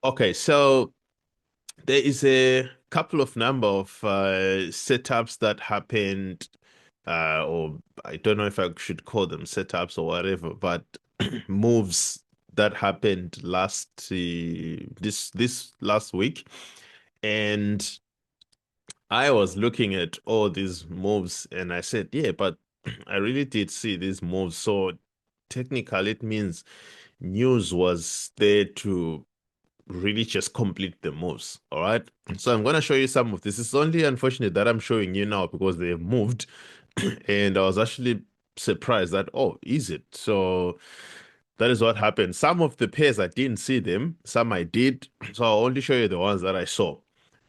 Okay, so there is a couple of number of setups that happened, or I don't know if I should call them setups or whatever, but moves that happened this last week, and I was looking at all these moves, and I said, yeah, but I really did see these moves. So technically, it means news was there to really just complete the moves. All right. So I'm going to show you some of this. It's only unfortunate that I'm showing you now because they've moved. And I was actually surprised that, oh, is it? So that is what happened. Some of the pairs I didn't see them, some I did. So I'll only show you the ones that I saw.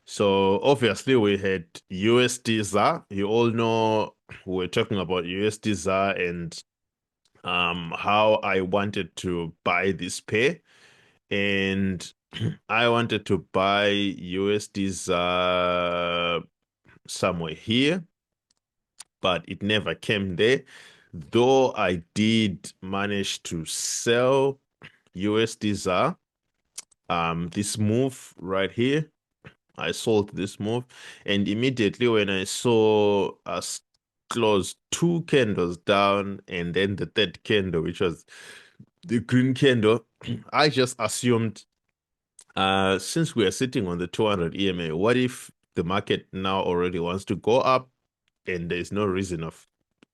So obviously we had USD ZAR. You all know we're talking about USD ZAR and how I wanted to buy this pair. And I wanted to buy USDs somewhere here, but it never came there. Though I did manage to sell USDs this move right here. I sold this move, and immediately when I saw us close two candles down and then the third candle, which was the green candle, I just assumed since we are sitting on the 200 EMA, what if the market now already wants to go up and there's no reason of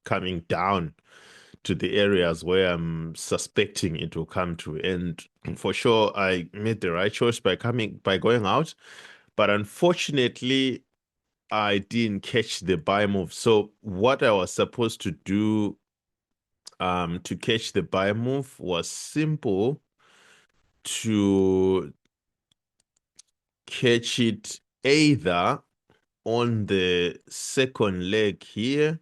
coming down to the areas where I'm suspecting it will come to? And for sure, I made the right choice by going out. But unfortunately, I didn't catch the buy move. So what I was supposed to do to catch the buy move was simple to catch it either on the second leg here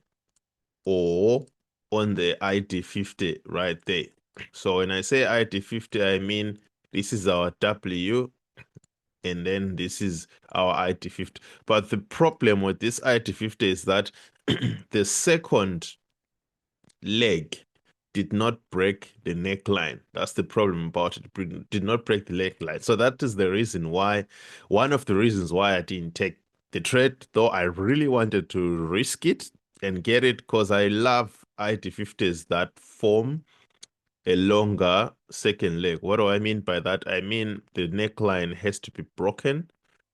or on the IT50 right there. So when I say IT50, I mean this is our W and then this is our IT50. But the problem with this IT50 is that the second leg did not break the neckline. That's the problem about it. It did not break the neckline. So that is the reason why, one of the reasons why I didn't take the trade, though I really wanted to risk it and get it because I love IT50s that form a longer second leg. What do I mean by that? I mean the neckline has to be broken.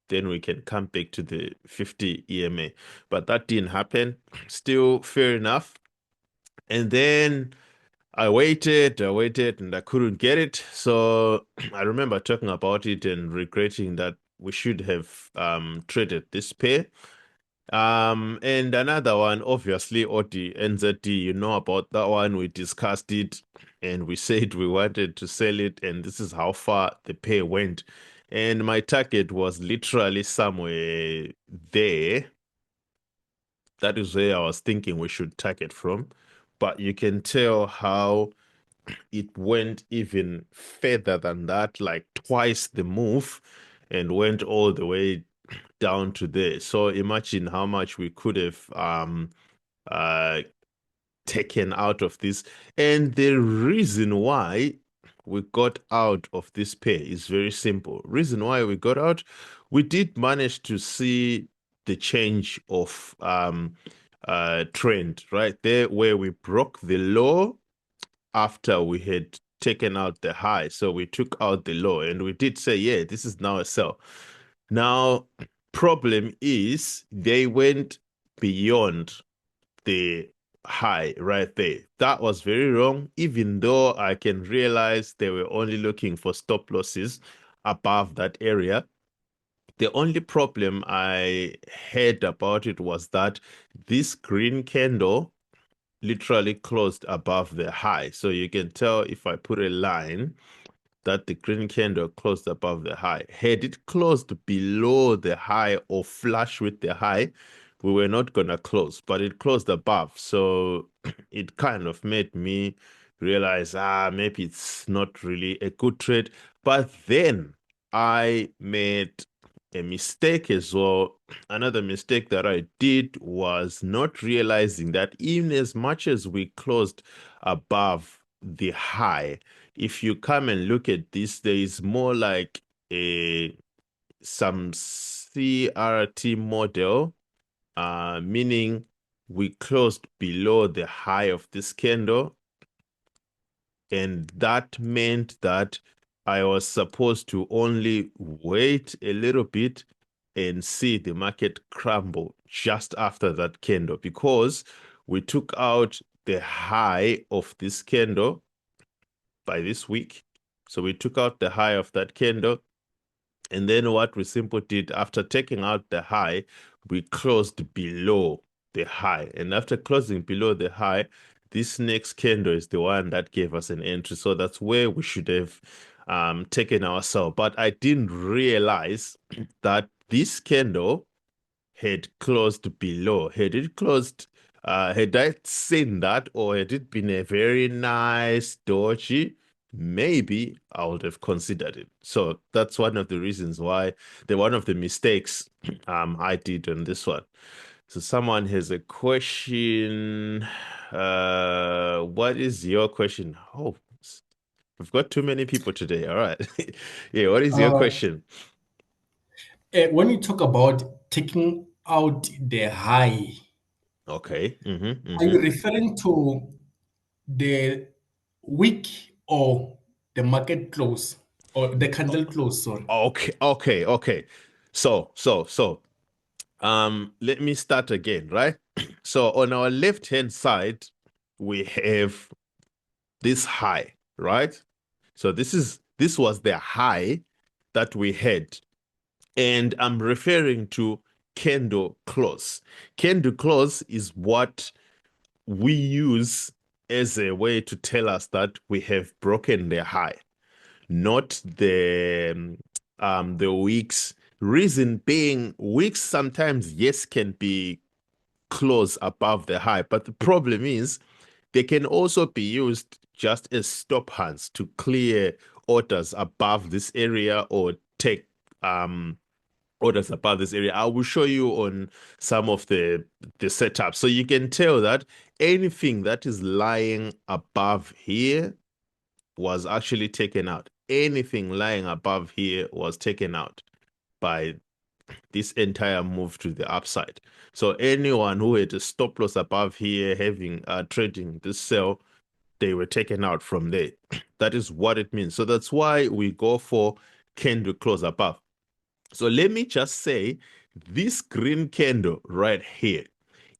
Then we can come back to the 50 EMA. But that didn't happen. Still fair enough. And then I waited, and I couldn't get it. So I remember talking about it and regretting that we should have traded this pair. And another one, obviously, OD NZD, you know about that one. We discussed it and we said we wanted to sell it, and this is how far the pair went. And my target was literally somewhere there. That is where I was thinking we should target from. But you can tell how it went even further than that, like twice the move, and went all the way down to there. So imagine how much we could have uh taken out of this. And the reason why we got out of this pair is very simple. Reason why we got out, we did manage to see the change of trend right there where we broke the low after we had taken out the high. So we took out the low and we did say, yeah, this is now a sell. Now, problem is they went beyond the high right there. That was very wrong, even though I can realize they were only looking for stop losses above that area. The only problem I heard about it was that this green candle literally closed above the high. So you can tell if I put a line that the green candle closed above the high. Had it closed below the high or flush with the high, we were not gonna close, but it closed above. So it kind of made me realize, maybe it's not really a good trade. But then I made a mistake as well. Another mistake that I did was not realizing that even as much as we closed above the high, if you come and look at this, there is more like some CRT model, meaning we closed below the high of this candle, and that meant that I was supposed to only wait a little bit and see the market crumble just after that candle, because we took out the high of this candle by this week. So we took out the high of that candle. And then what we simply did after taking out the high, we closed below the high. And after closing below the high, this next candle is the one that gave us an entry. So that's where we should have taken our sell. But I didn't realize that this candle had closed below. Had it closed, had I seen that, or had it been a very nice doji, maybe I would have considered it. So that's one of the reasons why one of the mistakes I did on this one. So someone has a question. What is your question? Oh, we've got too many people today. All right. Yeah, what is your Uh, question? when you talk about taking out the high, Okay. are you referring to the week or the market close or the candle close? Sorry. Okay. So, let me start again, right? So on our left-hand side, we have this high, right? So this was the high that we had, and I'm referring to candle close. Candle close is what we use as a way to tell us that we have broken the high, not the weeks. Reason being, weeks sometimes, yes, can be close above the high, but the problem is they can also be used just as stop hands to clear orders above this area or take orders above this area. I will show you on some of the setups. So you can tell that anything that is lying above here was actually taken out. Anything lying above here was taken out by this entire move to the upside. So anyone who had a stop loss above here having trading this sell, they were taken out from there. That is what it means. So that's why we go for candle close above. So let me just say this green candle right here,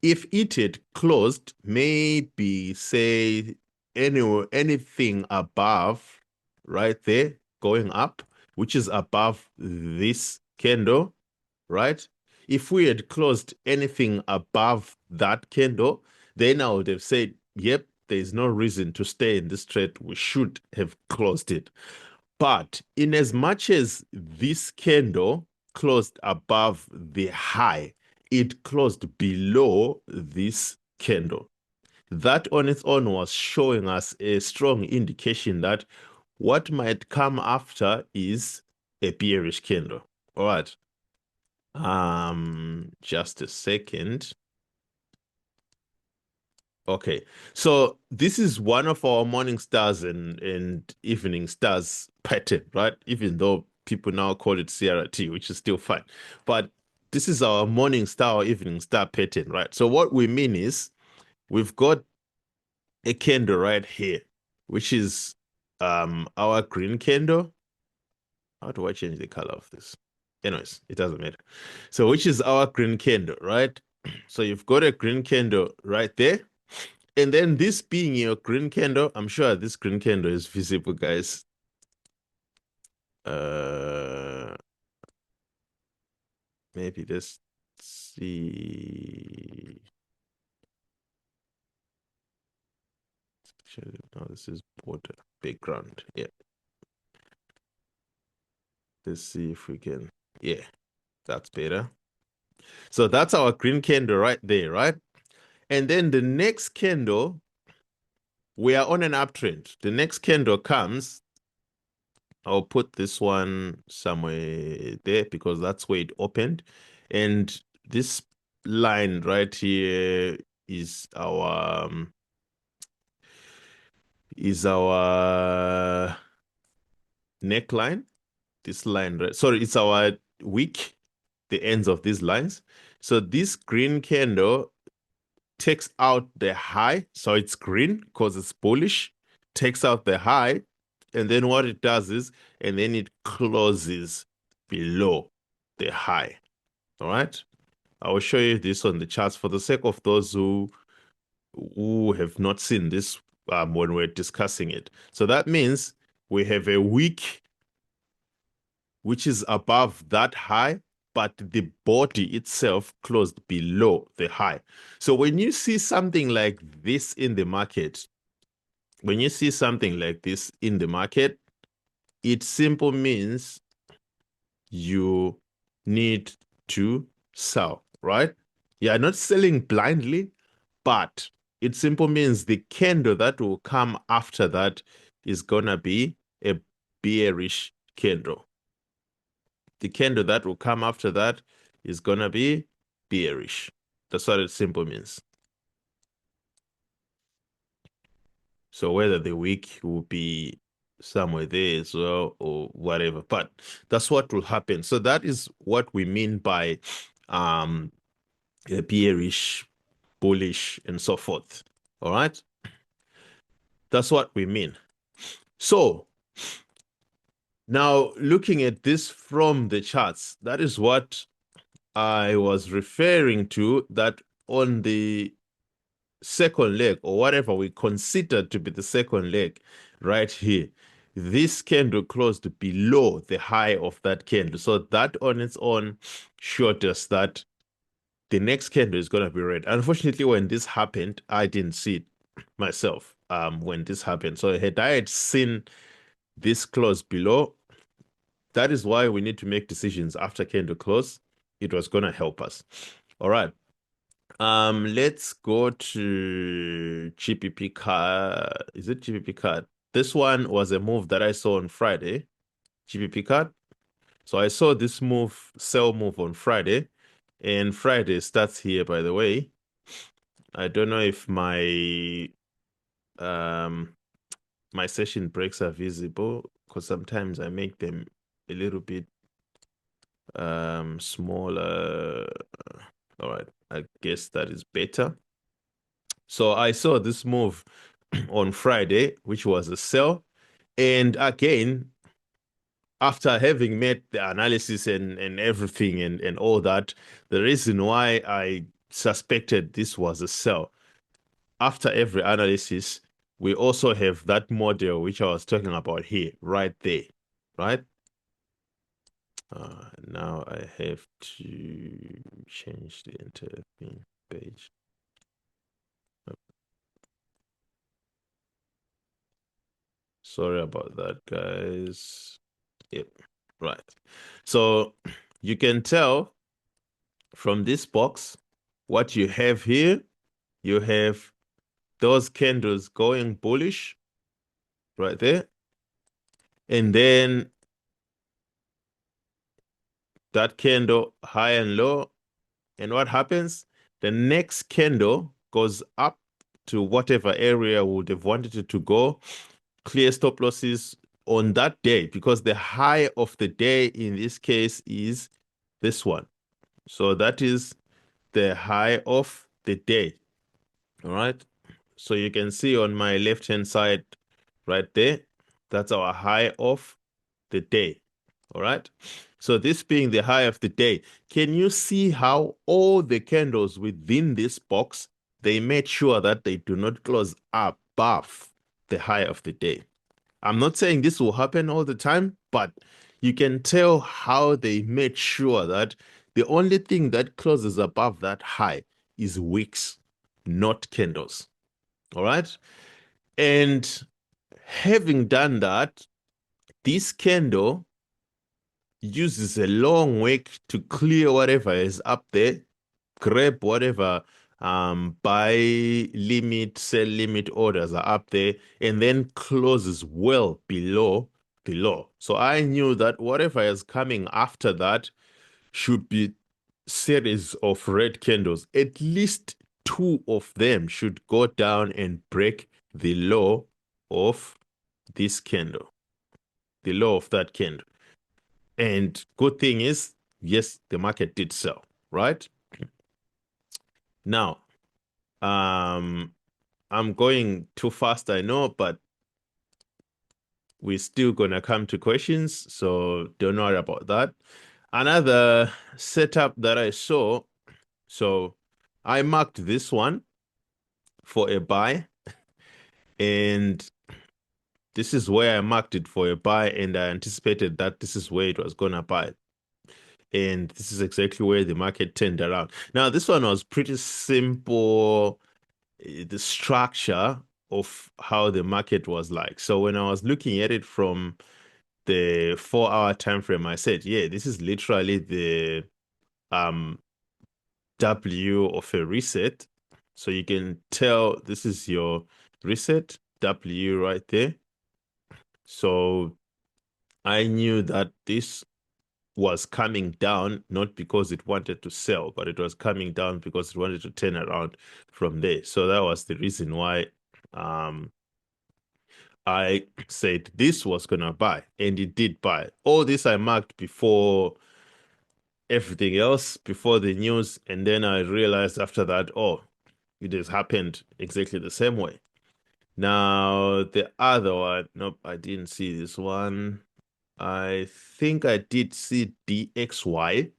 if it had closed maybe say anything above right there going up, which is above this candle, right? If we had closed anything above that candle, then I would have said, yep, there's no reason to stay in this trade. We should have closed it. But in as much as this candle closed above the high, it closed below this candle. That on its own was showing us a strong indication that what might come after is a bearish candle. All right. Just a second. Okay, so this is one of our morning stars and evening stars pattern, right? Even though people now call it CRT, which is still fine. But this is our morning star or evening star pattern, right? So what we mean is we've got a candle right here, which is our green candle. How do I change the color of this? Anyways, it doesn't matter. So which is our green candle, right? So you've got a green candle right there. And then this being your green candle, I'm sure this green candle is visible, guys. Uh, Maybe let's see. No, this is border background. Yeah. Let's see if we can. Yeah, that's better. So that's our green candle right there, right? And then the next candle, we are on an uptrend. The next candle comes. I'll put this one somewhere there because that's where it opened. And this line right here is our is our neckline. This line, right? Sorry, it's our wick, the ends of these lines. So this green candle takes out the high, so it's green because it's bullish, takes out the high, and then what it does is, and then it closes below the high. All right. I will show you this on the charts for the sake of those who have not seen this when we're discussing it. So that means we have a wick which is above that high, but the body itself closed below the high. So when you see something like this in the market, when you see something like this in the market, it simply means you need to sell, right? You are not selling blindly, but it simply means the candle that will come after that is gonna be a bearish candle. The candle that will come after that is gonna be bearish. That's what it simply means. So whether the wick will be somewhere there as well or whatever, but that's what will happen. So that is what we mean by bearish, bullish, and so forth. All right. That's what we mean. So now looking at this from the charts, that is what I was referring to, that on the second leg or whatever we consider to be the second leg right here, this candle closed below the high of that candle. So that on its own showed us that the next candle is going to be red. Unfortunately, when this happened, I didn't see it myself when this happened. So had I had seen this close below, that is why we need to make decisions after candle close. It was going to help us. All right. Let's go to GPP card. Is it GPP card? This one was a move that I saw on Friday. GPP card. So I saw this move, sell move on Friday, and Friday starts here, by the way. I don't know if um my session breaks are visible because sometimes I make them a little bit smaller. All right, I guess that is better. So I saw this move on Friday, which was a sell. And again, after having made the analysis and everything and all that, the reason why I suspected this was a sell, after every analysis, we also have that model which I was talking about here, right there, right? Now I have to change the entire thing page. Sorry about that, guys. Yep, right. So you can tell from this box what you have here. You have those candles going bullish right there. And then that candle high and low. And what happens? The next candle goes up to whatever area would have wanted it to go. Clear stop losses on that day because the high of the day in this case is this one. So that is the high of the day. All right. So you can see on my left-hand side right there, that's our high of the day. All right. So this being the high of the day, can you see how all the candles within this box, they made sure that they do not close above the high of the day? I'm not saying this will happen all the time, but you can tell how they made sure that the only thing that closes above that high is wicks, not candles. All right. And having done that, this candle uses a long wick to clear whatever is up there, grab whatever buy limit, sell limit orders are up there, and then closes well below the low. So I knew that whatever is coming after that should be series of red candles. At least two of them should go down and break the low of this candle, the low of that candle. And good thing is, yes, the market did sell, right? Now, I'm going too fast, I know, but we're still gonna come to questions, so don't worry about that. Another setup that I saw, so I marked this one for a buy, and this is where I marked it for a buy, and I anticipated that this is where it was gonna buy. And this is exactly where the market turned around. Now, this one was pretty simple, the structure of how the market was like. So when I was looking at it from the 4-hour time frame, I said, yeah, this is literally the W of a reset. So you can tell this is your reset, W right there. So I knew that this was coming down, not because it wanted to sell, but it was coming down because it wanted to turn around from there. So that was the reason why I said this was gonna buy, and it did buy. All this I marked before everything else, before the news, and then I realized after that, oh, it has happened exactly the same way. Now, the other one, nope, I didn't see this one. I think I did see DXY.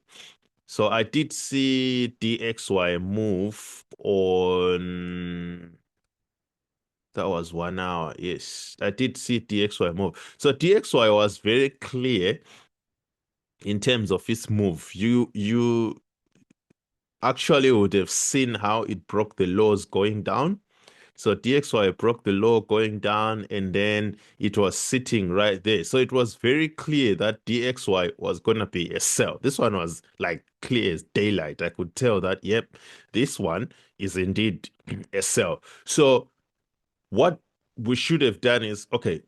So I did see DXY move on, that was 1 hour. Yes, I did see DXY move. So DXY was very clear in terms of its move. You actually would have seen how it broke the lows going down. So DXY broke the low going down, and then it was sitting right there. So it was very clear that DXY was going to be a sell. This one was like clear as daylight. I could tell that, yep, this one is indeed a sell. So what we should have done is, okay,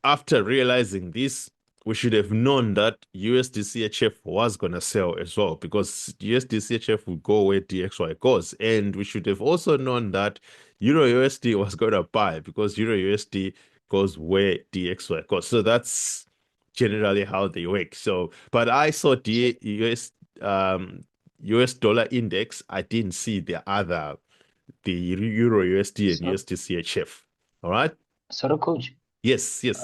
after realizing this, we should have known that USD was going to sell as well, because USD will go where DXY goes. And we should have also known that Euro USD was going to buy, because Euro USD goes where DXY goes. So that's generally how they work. So, but I saw So, US dollar index. I didn't see the Euro USD and so, USD. All right. sorry, coach. Yes, yes.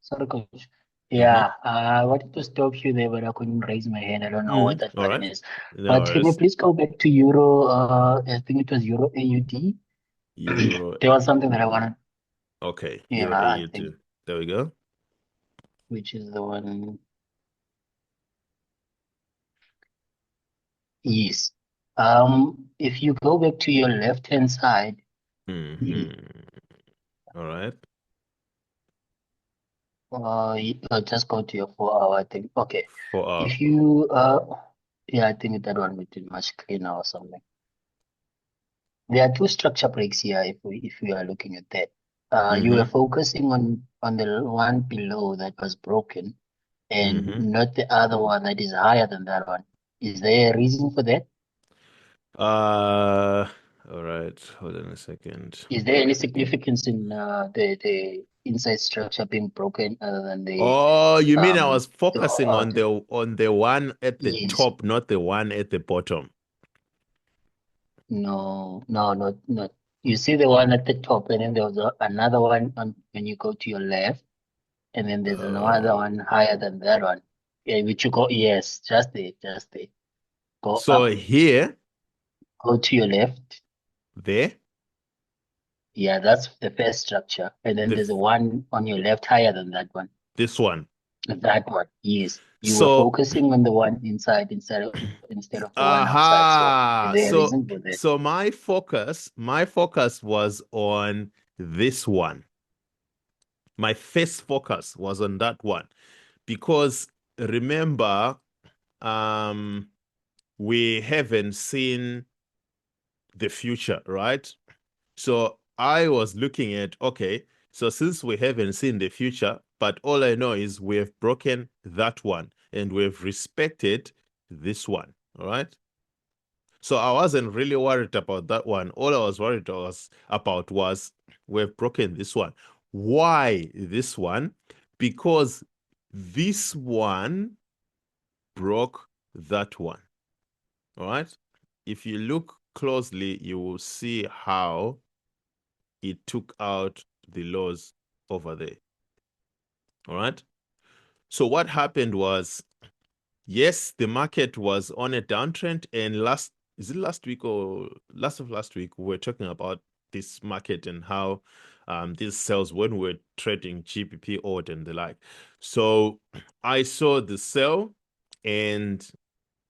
Sorry, coach. Mm-hmm. Yeah, I wanted to stop you there, but I couldn't raise my hand. I don't know what that All button right. is. No But can you worries. please go back to Euro? I think it was Euro AUD. Euro. There was something that I wanted. Okay. Yeah, Euro I think AUD. There we go. which is the one. Yes. If you go back to your left-hand side, Mm-hmm. All right. just go to your 4 hour thing. Okay. For If you yeah, I think that one would be much cleaner or something. There are two structure breaks here if we are looking at that. You were mm-hmm. focusing on the one below that was broken and Mm-hmm. not the other one that is higher than that one. Is there a reason for that? Uh, all right. Hold on a second. Is there any significance in the inside structure being broken other than Oh, you mean I was focusing on the the one at the yes. top, not the one at the bottom? No, no, not. You see the one at the top, and then there was another one on when you go to your left, and then there's another Uh, one higher than that one. Yeah, which you go, yes, just it. Go so up, here, go to your left. there, Yeah, that's the first structure. And then the there's a one on your left higher than that one. this one. That one, yes. You were So, focusing on the one inside instead of the one outside. So is aha. there a So reason for that? so my focus was on this one. My first focus was on that one, because remember, um, we haven't seen the future, right? So I was looking at, okay, so since we haven't seen the future, but all I know is we have broken that one and we've respected this one, all right? So I wasn't really worried about that one. All I was worried about was we've broken this one. Why this one? Because this one broke that one. All right. If you look closely, you will see how it took out the lows over there. All right. So what happened was, yes, the market was on a downtrend, and last week or last week, we were talking about this market and how these sells when we were trading GBP odd and the like. So I saw the sell, and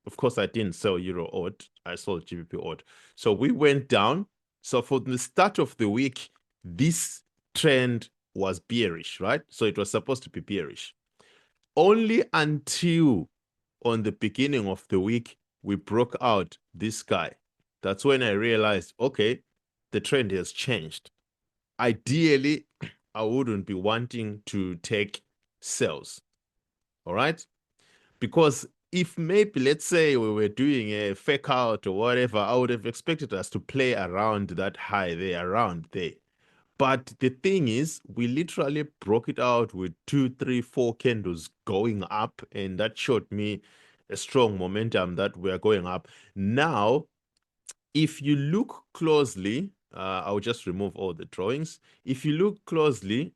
of course I didn't sell euro odd, I sold GBP odd. So we went down. So for the start of the week, this trend was bearish, right? So it was supposed to be bearish. Only until on the beginning of the week, we broke out this guy. That's when I realized, okay, the trend has changed. Ideally, I wouldn't be wanting to take sells. All right? Because if maybe, let's say we were doing a fake out or whatever, I would have expected us to play around that high there, around there. But the thing is, we literally broke it out with 2, 3, 4 candles going up, and that showed me a strong momentum that we are going up. Now, if you look closely, I'll just remove all the drawings. If you look closely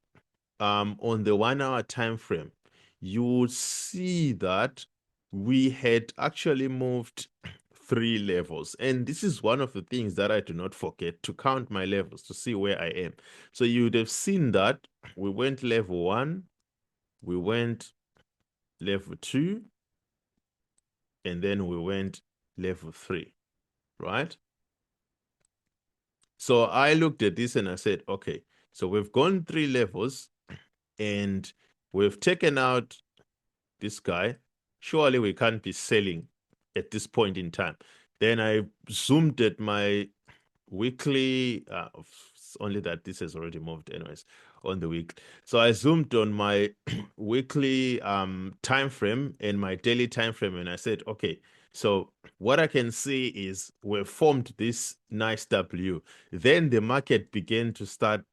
on the 1 hour time frame, you will see that we had actually moved 3 levels. And this is one of the things that I do not forget, to count my levels to see where I am. So you would have seen that we went level 1, we went level 2, and then we went level 3, right? So I looked at this and I said, okay, so we've gone 3 levels and we've taken out this guy. Surely we can't be selling at this point in time. Then I zoomed at my weekly, only that this has already moved anyways on the week. So I zoomed on my weekly time frame and my daily time frame, and I said, okay, so what I can see is we've formed this nice W. Then the market began to start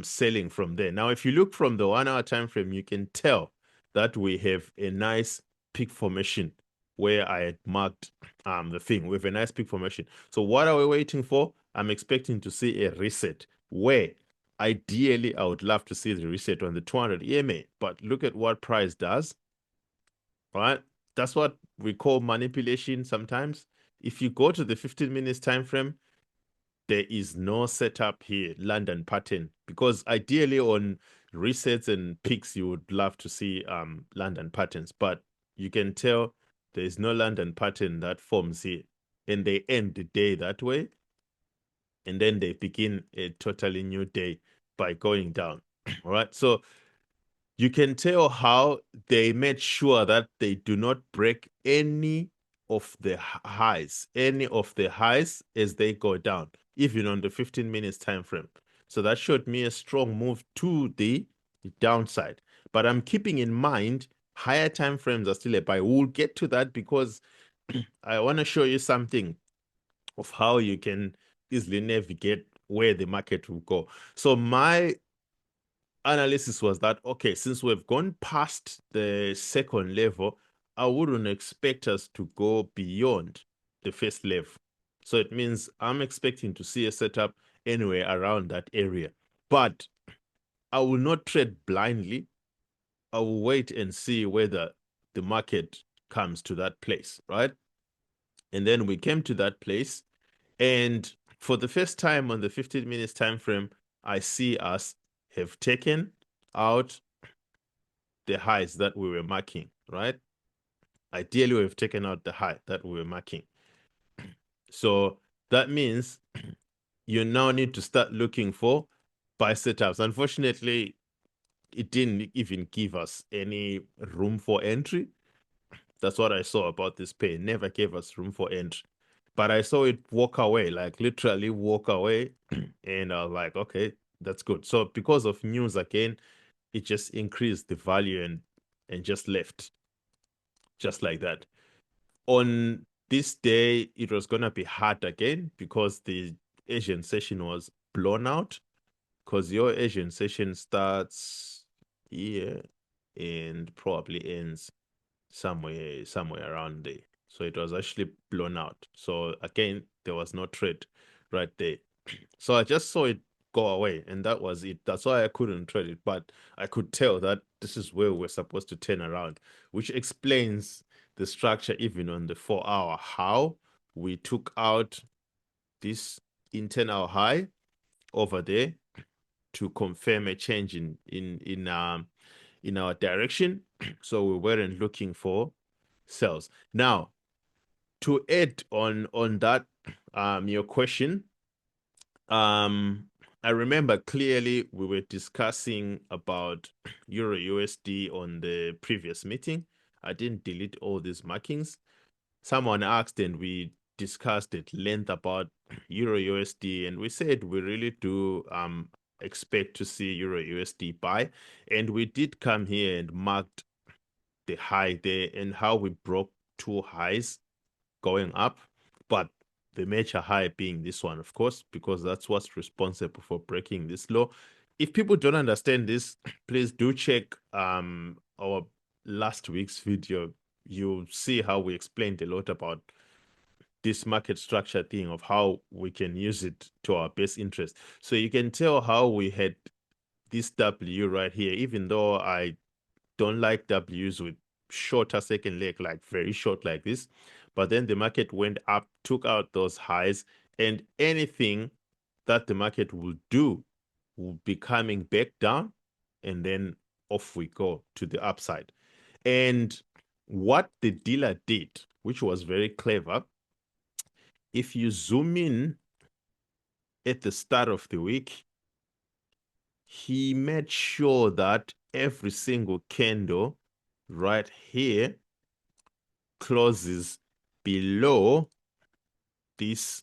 selling from there. Now, if you look from the 1 hour time frame, you can tell that we have a nice peak formation where I had marked the thing. We have a nice peak formation. So what are we waiting for? I'm expecting to see a reset where ideally I would love to see the reset on the 200 EMA, but look at what price does, right? That's what we call manipulation sometimes. If you go to the 15 minutes time frame, there is no setup here, London pattern, because ideally on resets and peaks, you would love to see London patterns, but you can tell there is no London pattern that forms here, and they end the day that way, and then they begin a totally new day by going down. All right, so you can tell how they made sure that they do not break any of the highs as they go down, even on the 15 minutes time frame. So that showed me a strong move to the downside. But I'm keeping in mind higher time frames are still a buy. We'll get to that because I want to show you something of how you can easily navigate where the market will go. So my analysis was that, okay, since we've gone past the second level, I wouldn't expect us to go beyond the first level. So it means I'm expecting to see a setup anywhere around that area. But I will not trade blindly. I will wait and see whether the market comes to that place, right? And then we came to that place. And for the first time on the 15 minutes time frame, I see us have taken out the highs that we were marking, right? Ideally, we've taken out the high that we were marking. So that means you now need to start looking for buy setups. Unfortunately, it didn't even give us any room for entry. That's what I saw about this pair. It never gave us room for entry. But I saw it walk away, like literally walk away. And I was like, okay, that's good. So because of news again, it just increased the value and just left. Just like that. On this day, it was going to be hard again because the Asian session was blown out because your Asian session starts here and probably ends somewhere around there. So it was actually blown out. So again, there was no trade right there. So I just saw it go away, and that was it. That's why I couldn't trade it, but I could tell that this is where we're supposed to turn around, which explains the structure even on the 4-hour, how we took out this internal high over there to confirm a change in our direction. So we weren't looking for sells. Now, to add on that, your question, I remember clearly we were discussing about Euro USD on the previous meeting. I didn't delete all these markings. Someone asked and we discussed at length about Euro USD, and we said we really do expect to see Euro USD buy, and we did come here and marked the high there and how we broke two highs going up, but the major high being this one, of course, because that's what's responsible for breaking this low. If people don't understand this, please do check our last week's video. You'll see how we explained a lot about this market structure thing of how we can use it to our best interest. So you can tell how we had this W right here, even though I don't like W's with shorter second leg, like very short like this. But then the market went up, took out those highs, and anything that the market will do will be coming back down, and then off we go to the upside. And what the dealer did, which was very clever, if you zoom in at the start of the week, he made sure that every single candle right here closes below this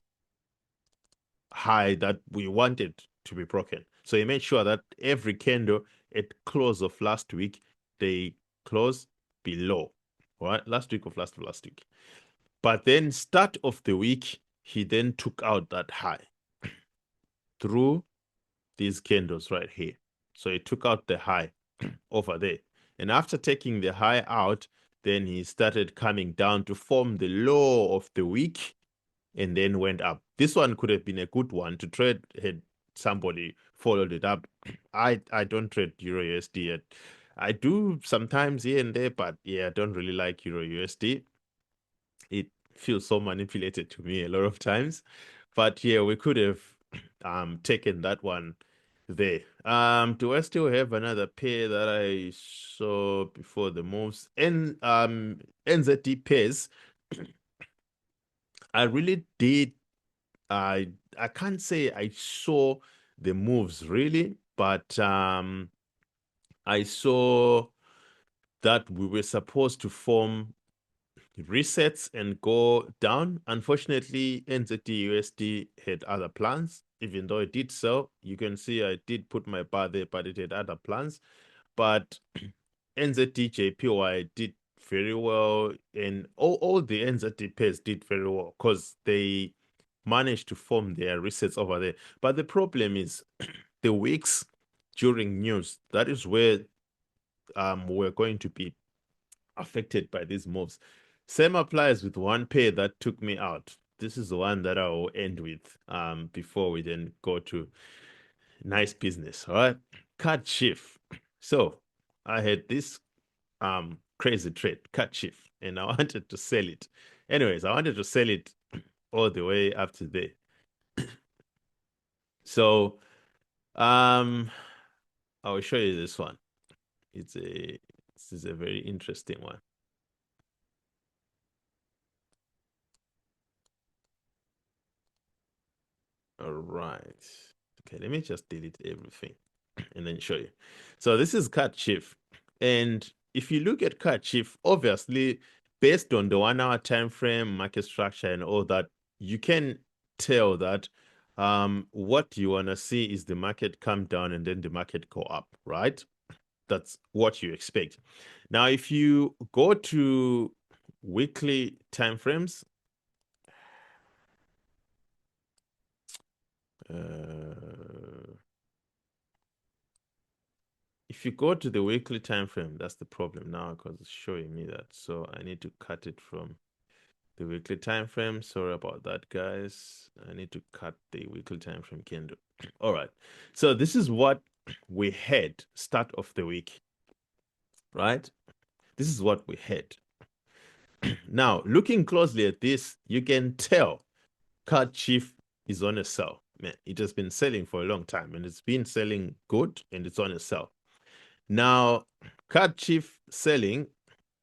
high that we wanted to be broken. So he made sure that every candle at close of last week, they close below, right? Last week of last week. But then start of the week, he then took out that high through these candles right here. So he took out the high over there. And after taking the high out, then he started coming down to form the low of the week and then went up. This one could have been a good one to trade had somebody followed it up. I don't trade Euro USD yet. I do sometimes here and there, but yeah, I don't really like Euro USD. It feels so manipulated to me a lot of times. But yeah, we could have taken that one there. Do I still have another pair that I saw before the moves? And NZD pairs, I really did. I can't say I saw the moves really, but I saw that we were supposed to form resets and go down. Unfortunately, NZD USD had other plans, even though it did sell. You can see I did put my bar there, but it had other plans. But NZD JPY did very well, and all the NZD pairs did very well because they managed to form their resets over there. But the problem is the weeks during news, that is where we're going to be affected by these moves. Same applies with one pair that took me out. This is the one that I will end with before we then go to nice business. All right. Cut shift. So I had this crazy trade, cut shift, and I wanted to sell it. Anyways, I wanted to sell it all the way up to there. So I will show you this one. This is a very interesting one. All right. Okay, let me just delete everything and then show you. So this is cut shift. And if you look at cut shift, obviously, based on the 1 hour time frame, market structure, and all that, you can tell that what you want to see is the market come down and then the market go up, right? That's what you expect. Now, if you go to weekly time frames, if you go to the weekly time frame, that's the problem now because it's showing me that. So I need to cut it from the weekly time frame. Sorry about that, guys. I need to cut the weekly time frame candle. All right. So this is what we had start of the week, right? This is what we had. Now, looking closely at this, you can tell Card Chief is on a sell. Man, it has been selling for a long time and it's been selling good and it's on a sell. Now, Card Chief selling,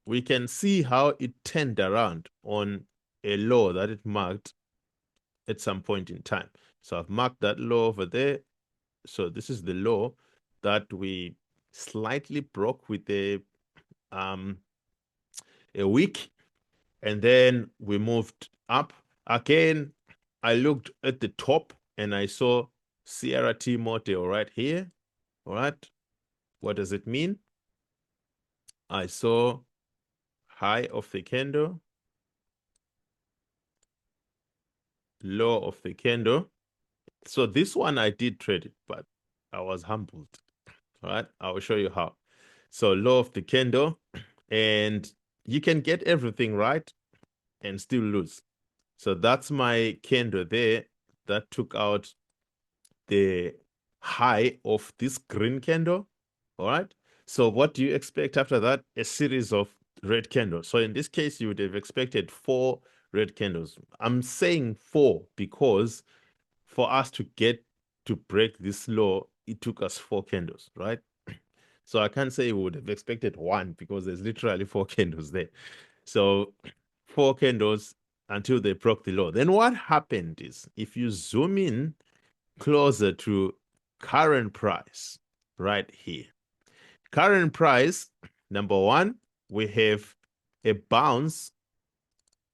we can see how it turned around on a low that it marked at some point in time. So I've marked that low over there. So this is the low that we slightly broke with a wick, and then we moved up. Again, I looked at the top and I saw CRT model right here. All right. What does it mean? I saw high of the candle, low of the candle. So this one I did trade it, but I was humbled. All right. I will show you how. So low of the candle, and you can get everything right and still lose. So that's my candle there that took out the high of this green candle. All right. So what do you expect after that? A series of red candles. So in this case, you would have expected 4 red candles. I'm saying 4 because for us to get to break this low, it took us 4 candles, right? So I can't say we would have expected 1 because there's literally 4 candles there. So 4 candles until they broke the low. Then what happened is, if you zoom in closer to current price right here, current price, number 1, we have a bounce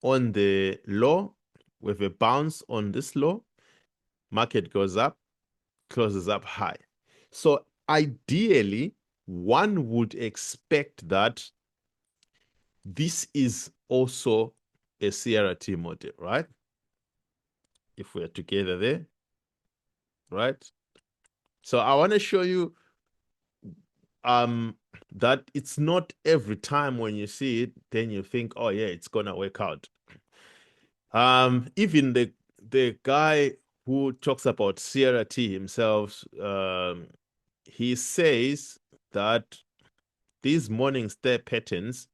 on the low. With a bounce on this low, market goes up, closes up high. So ideally, one would expect that this is also a CRT model, right? If we're together there, right? So I want to show you that it's not every time when you see it, then you think, oh yeah, it's gonna work out. Even the guy who talks about CRT himself, he says that these morning star patterns,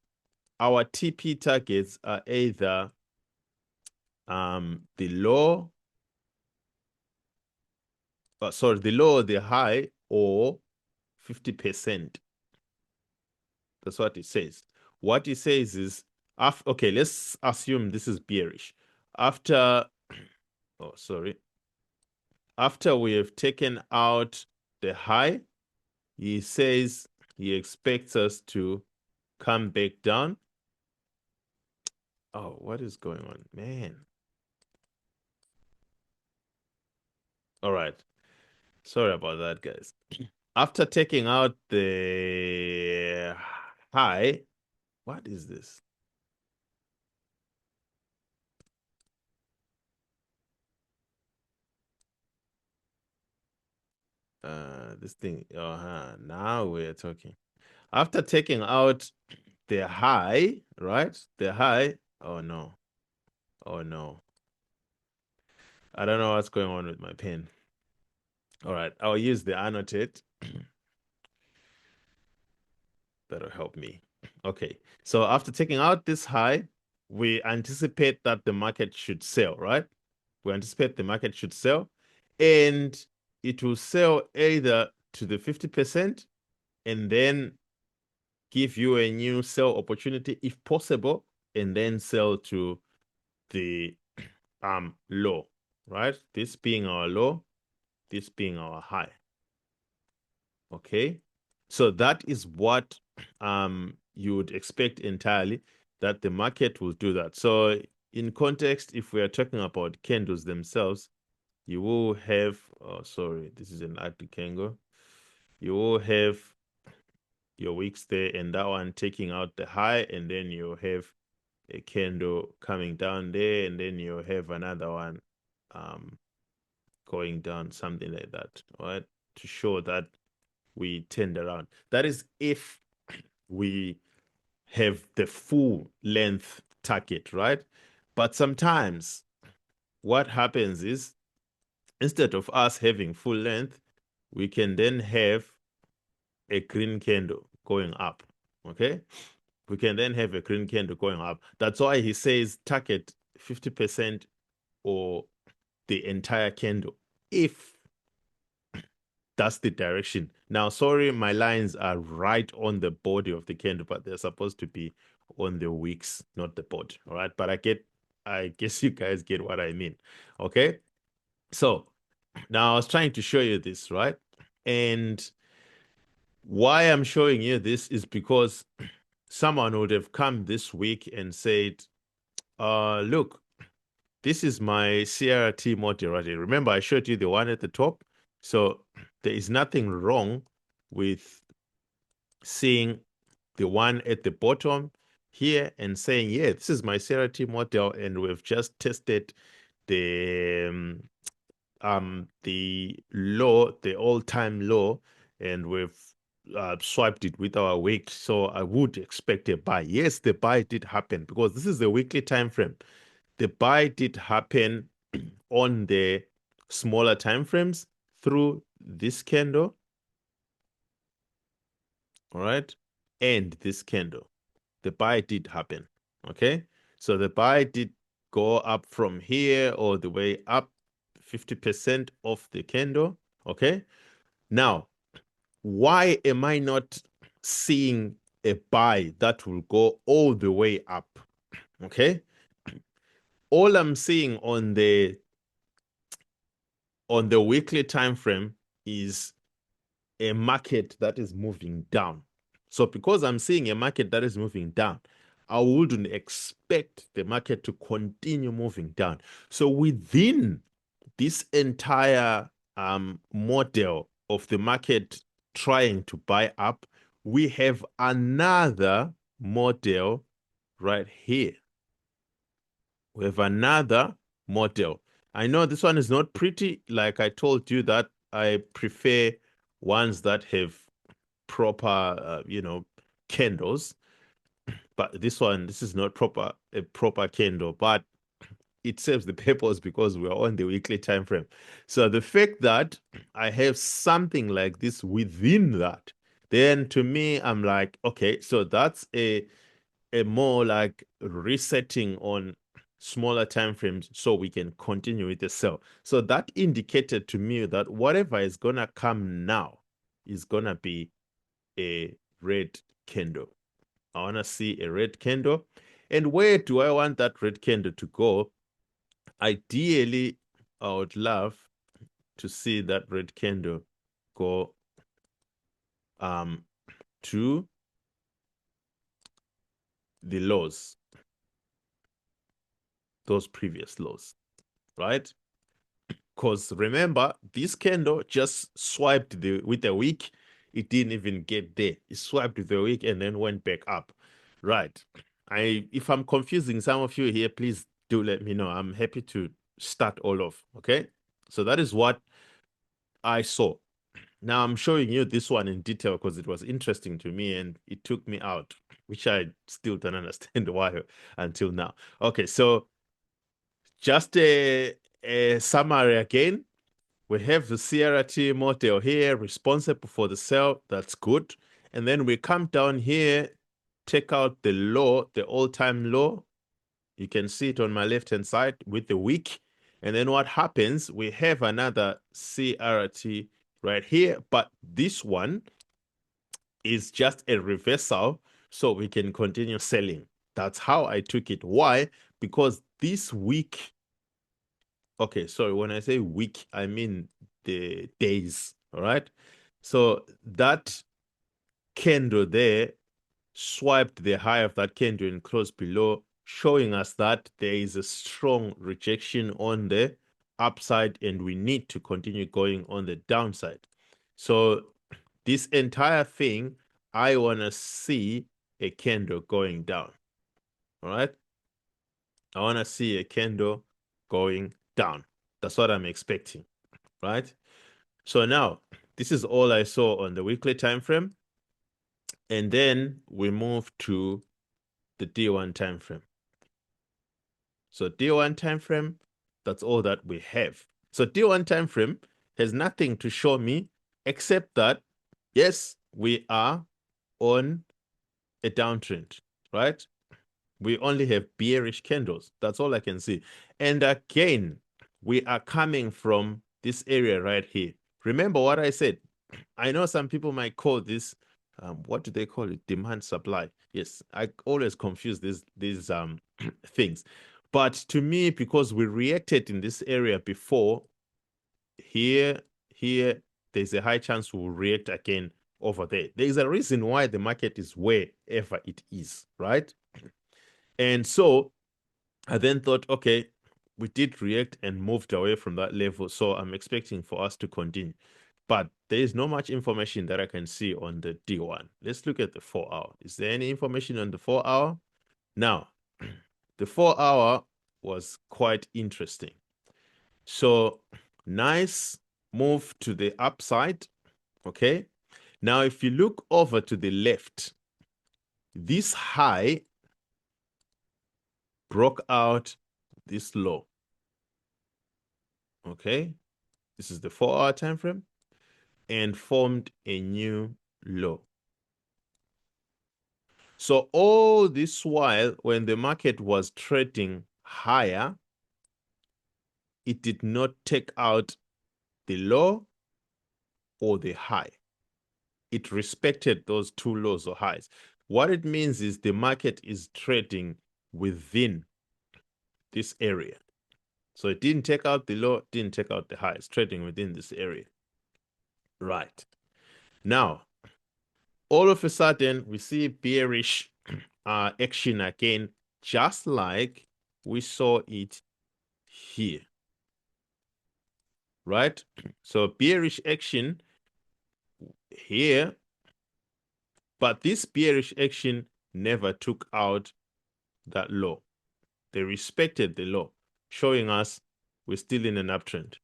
our TP targets are either the low, the low, the high, or 50%. That's what it says. What it says is, okay, let's assume this is bearish. After, oh, sorry. After we have taken out the high, he says he expects us to come back down. Oh, what is going on, man? All right. Sorry about that, guys. After taking out the high, what is this? This thing, now we're talking. After taking out the high, right? The high, oh no. Oh no. I don't know what's going on with my pen. All right, I'll use the annotate. That'll help me. Okay, so after taking out this high, we anticipate that the market should sell, right? We anticipate the market should sell, and it will sell either to the 50% and then give you a new sell opportunity if possible, and then sell to the low, right? This being our low, this being our high. Okay, so that is what you would expect entirely, that the market will do that. So in context, if we are talking about candles themselves, you will have, oh sorry, this is an ugly candle. You will have your wicks there and that one taking out the high, and then you have a candle coming down there, and then you have another one going down, something like that, all right, to show that we turned around. That is if we have the full length target, right? But sometimes what happens is, instead of us having full length, we can then have a green candle going up, okay? We can then have a green candle going up. That's why he says target 50% or the entire candle, if that's the direction. Now, sorry, my lines are right on the body of the candle, but they're supposed to be on the wicks, not the body, all right? But I guess you guys get what I mean, okay? So now I was trying to show you this, right? And why I'm showing you this is because someone would have come this week and said, look, this is my CRT model right here. Remember, I showed you the one at the top. So there is nothing wrong with seeing the one at the bottom here and saying, yeah, this is my CRT model, and we've just tested the low, the all-time low, and we've swiped it with our wick. So I would expect a buy. Yes, the buy did happen because this is the weekly time frame. The buy did happen on the smaller time frames through this candle, all right, and this candle. The buy did happen, okay? So the buy did go up from here all the way up 50% of the candle, okay? Now, why am I not seeing a buy that will go all the way up, okay? All I'm seeing on the weekly time frame is a market that is moving down. So because I'm seeing a market that is moving down, I wouldn't expect the market to continue moving down. So within this entire model of the market trying to buy up, we have another model right here. We have another model. I know this one is not pretty. Like I told you that I prefer ones that have proper, candles. But this is not a proper candle, but it serves the purpose because we are on the weekly time frame. So the fact that I have something like this within that, then to me, I'm like, okay, so that's a more like resetting on smaller time frames so we can continue with the sell. So that indicated to me that whatever is gonna come now is gonna be a red candle. I want to see a red candle. And where do I want that red candle to go? Ideally, I would love to see that red candle go to the lows, those previous lows, right? Because remember, this candle just swiped with the wick. It didn't even get there. It swiped with the wick and then went back up. Right. If I'm confusing some of you here, please do let me know. I'm happy to start all off. Okay. So that is what I saw. Now I'm showing you this one in detail because it was interesting to me and it took me out, which I still don't understand why until now. Okay, so just a summary again. We have the CRT model here responsible for the sell. That's good. And then we come down here, take out the low, the all-time low. You can see it on my left-hand side with the wick. And then what happens, we have another CRT right here. But this one is just a reversal so we can continue selling. That's how I took it. Why? Because this week, okay, sorry, when I say week, I mean the days, all right? So that candle there swiped the high of that candle and closed below, showing us that there is a strong rejection on the upside and we need to continue going on the downside. So this entire thing, I want to see a candle going down, all right? I want to see a candle going down. That's what I'm expecting, right? So now, This is all I saw on the weekly time frame. And then we move to the D1 time frame. So D1 time frame, that's all that we have. So D1 time frame has nothing to show me except that, yes, we are on a downtrend, right? We only have bearish candles. That's all I can see. And again, we are coming from this area right here. Remember what I said. I know some people might call this, what do they call it? Demand supply. Yes, I always confuse these things. But to me, because we reacted in this area before, here, there's a high chance we'll react again over there. There's a reason why the market is wherever it is, right? And so I then thought, okay, we did react and moved away from that level. So I'm expecting for us to continue. But there is not much information that I can see on the D1. Let's look at the 4-hour. Is there any information on the 4-hour? Now, the 4-hour was quite interesting. So nice move to the upside. Okay. Now, if you look over to the left, this high broke out this low. Okay. This is the 4-hour time frame and formed a new low. So all this while, when the market was trading higher, it did not take out the low or the high. It respected those two lows or highs. What it means is the market is trading within this area. So it didn't take out the low, didn't take out the high. It's trading within this area. Right. Now, all of a sudden, we see bearish action again, just like we saw it here. Right? So bearish action here, but this bearish action never took out that low. They respected the low, showing us we're still in an uptrend.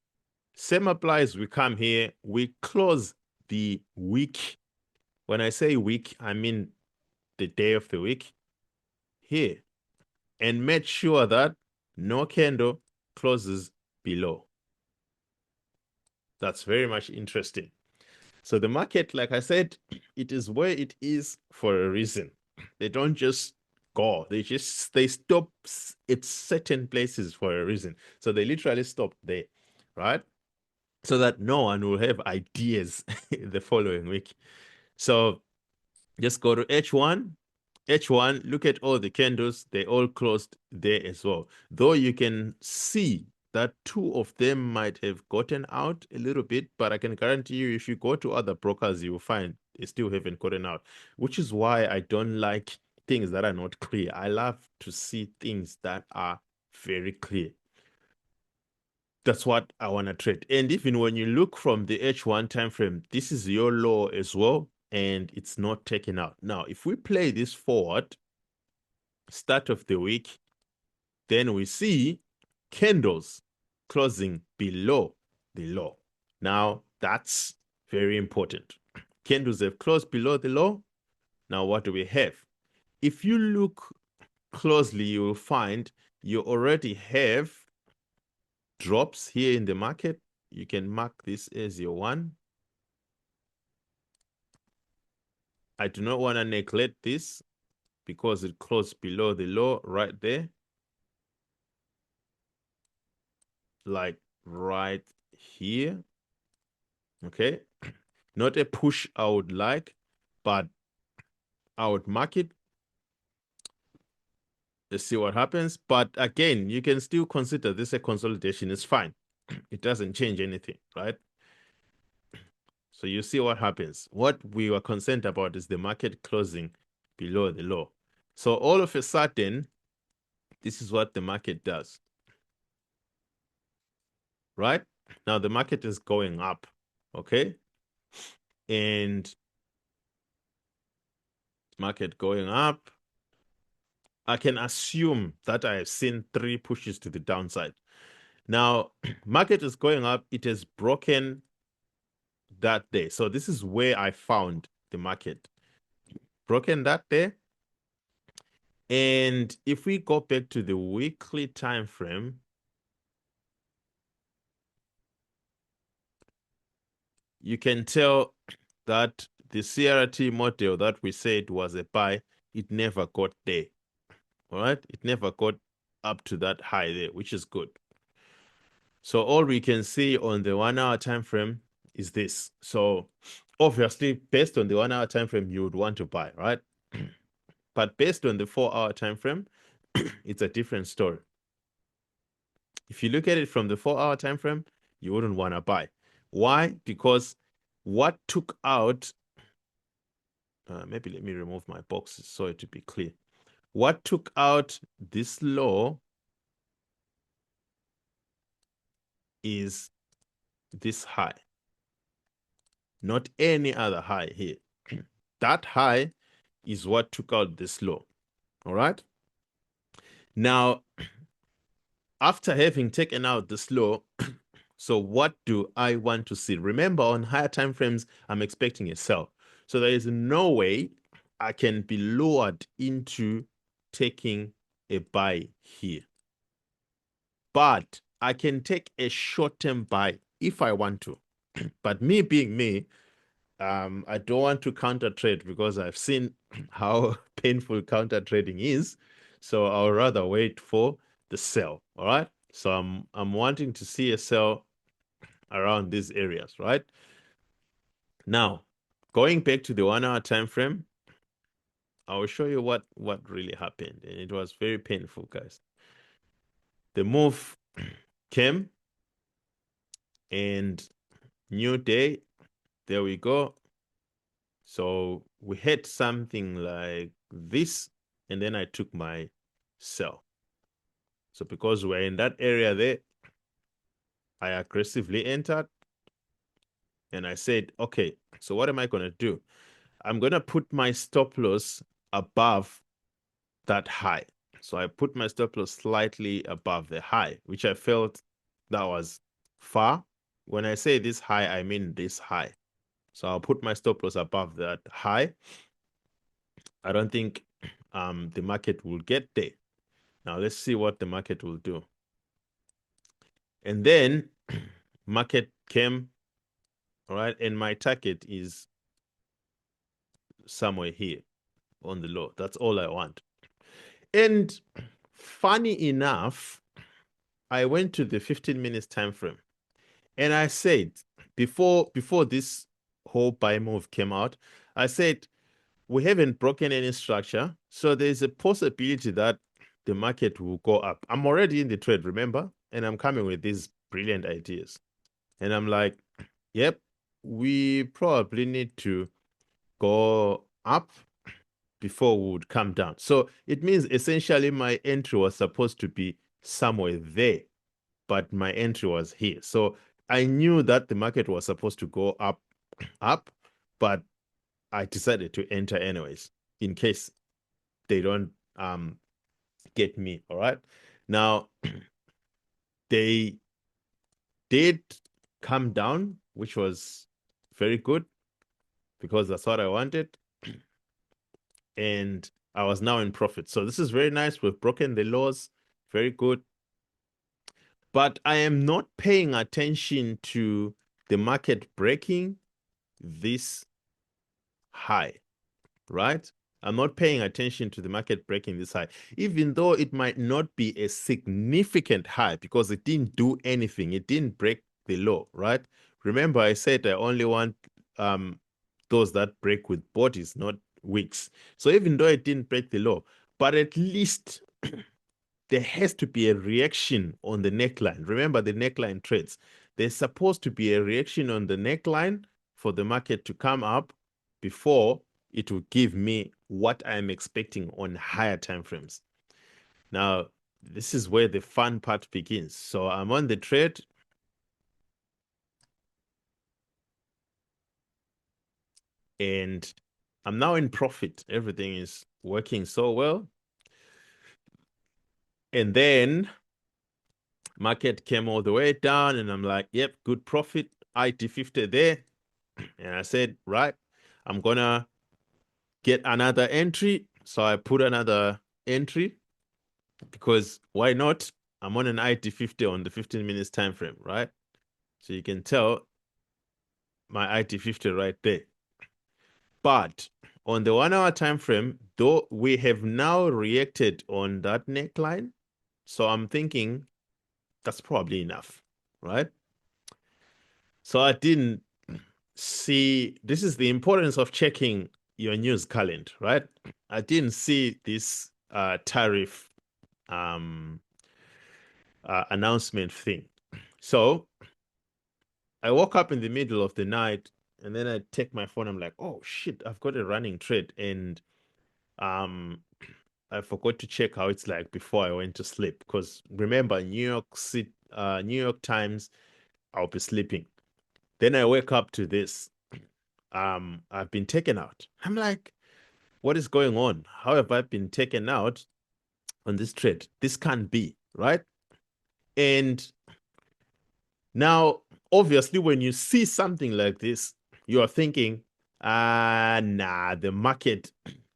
Same applies, we come here, we close the week. When I say week, I mean the day of the week here, and make sure that no candle closes below. That's very much interesting. So the market, like I said, it is where it is for a reason. They don't just go. They stop at certain places for a reason. So they literally stop there, right? So that no one will have ideas the following week. So just go to H1. H1, look at all the candles. They all closed there as well. Though you can see that two of them might have gotten out a little bit, but I can guarantee you if you go to other brokers, you will find they still haven't gotten out, which is why I don't like things that are not clear. I love to see things that are very clear. That's what I want to trade. And even when you look from the H1 time frame, this is your low as well, and it's not taken out. Now, if we play this forward, start of the week, then we see candles closing below the low. Now, that's very important. Candles have closed below the low. Now, what do we have? If you look closely, you will find you already have drops here in the market. You can mark this as your one. I do not want to neglect this because it closed below the low right there. Like right here. Okay. Not a push I would like, but I would mark it. Let's see what happens. But again, you can still consider this a consolidation. It's fine. It doesn't change anything, right? So you see what happens. What we were concerned about is the market closing below the low. So all of a sudden, this is what the market does. Right? Now the market is going up. Okay? And market going up. I can assume that I have seen 3 pushes to the downside. Now, market is going up. It has broken that day. So this is where I found the market. Broken that day. And if we go back to the weekly time frame, you can tell that the CRT model that we said was a buy, it never got there. All right, it never got up to that high there, which is good. So all we can see on the 1 hour time frame is this. So obviously, based on the 1 hour time frame, you would want to buy, right? But based on the 4 hour time frame, it's a different story. If you look at it from the 4 hour time frame, you wouldn't want to buy. Why? Because what took out, maybe let me remove my boxes so it to be clear. What took out this low is this high, not any other high here. That high is what took out this low. All right. Now, after having taken out this low, so what do I want to see? Remember, on higher time frames, I'm expecting a sell. So there is no way I can be lured into taking a buy here. But I can take a short-term buy if I want to. But me being me, I don't want to counter trade because I've seen how painful counter trading is. So I'll rather wait for the sell. All right. So I'm wanting to see a sell around these areas, right? Now, going back to the 1 hour time frame, I will show you what really happened. And it was very painful, guys. The move came and new day, there we go. So we had something like this, and then I took my sell. So because we're in that area there, I aggressively entered and I said, okay, so what am I going to do? I'm going to put my stop loss above that high. So I put my stop loss slightly above the high, which I felt that was far. When I say this high, I mean this high. So I'll put my stop loss above that high. I don't think the market will get there. Now let's see what the market will do. And then market came, all right, and my target is somewhere here on the low. That's all I want. And funny enough, I went to the 15 minutes time frame and I said, before this whole buy move came out, I said, we haven't broken any structure. So there's a possibility that the market will go up. I'm already in the trade, remember? And I'm coming with these brilliant ideas. And I'm like, yep, we probably need to go up before we would come down. So it means essentially my entry was supposed to be somewhere there, but my entry was here. So I knew that the market was supposed to go up, but I decided to enter anyways, in case they don't get me. All right. Now they did come down, which was very good because that's what I wanted. And I was now in profit. So this is very nice. We've broken the laws. Very good. But I am not paying attention to the market breaking this high, right? I'm not paying attention to the market breaking this high, even though it might not be a significant high because it didn't do anything. It didn't break the low, right? Remember, I said I only want those that break with bodies, not wicks. So even though it didn't break the low, but at least there has to be a reaction on the neckline. Remember the neckline trades. There's supposed to be a reaction on the neckline for the market to come up before it will give me what I'm expecting on higher time frames. Now, this is where the fun part begins. So I'm on the trade. And I'm now in profit. Everything is working so well. And then market came all the way down and I'm like, yep, good profit. IT50 there. And I said, right, I'm gonna get another entry. So I put another entry because why not? I'm on an IT50 on the 15 minutes time frame, right? So you can tell my IT50 right there. But on the 1 hour time frame, though we have now reacted on that neckline, so I'm thinking that's probably enough, right? So I didn't see, this is the importance of checking your news calendar, right? I didn't see this tariff announcement thing. So I woke up in the middle of the night and then I take my phone. I'm like, oh shit, I've got a running trade. And I forgot to check how it's like before I went to sleep. Because remember, New York Times, I'll be sleeping. Then I wake up to this. I've been taken out. I'm like, what is going on? How have I been taken out on this trade? This can't be, right? And now, obviously, when you see something like this, you are thinking, nah, the market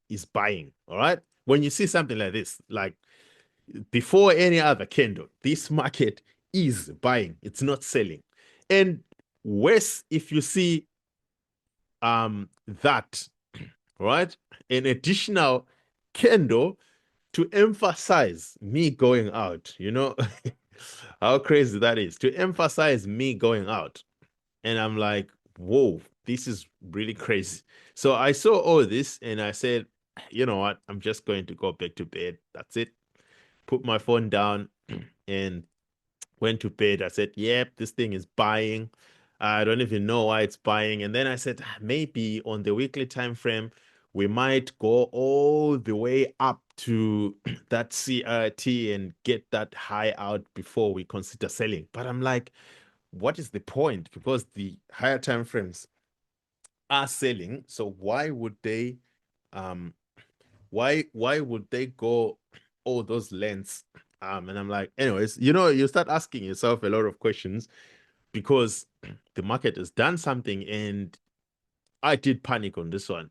is buying, all right? When you see something like this, like before any other candle, this market is buying, it's not selling. And worse, if you see that, right? An additional candle to emphasize me going out, you know, how crazy that is to emphasize me going out. And I'm like, whoa, this is really crazy. So I saw all this and I said, you know what? I'm just going to go back to bed. That's it. Put my phone down and went to bed. I said, yep, this thing is buying. I don't even know why it's buying. And then I said, maybe on the weekly time frame, we might go all the way up to that CRT and get that high out before we consider selling. But I'm like, what is the point? Because the higher time frames are selling. So why would they why would they go all those lengths? And I'm like, anyways, you know, you start asking yourself a lot of questions because the market has done something, and I did panic on this one.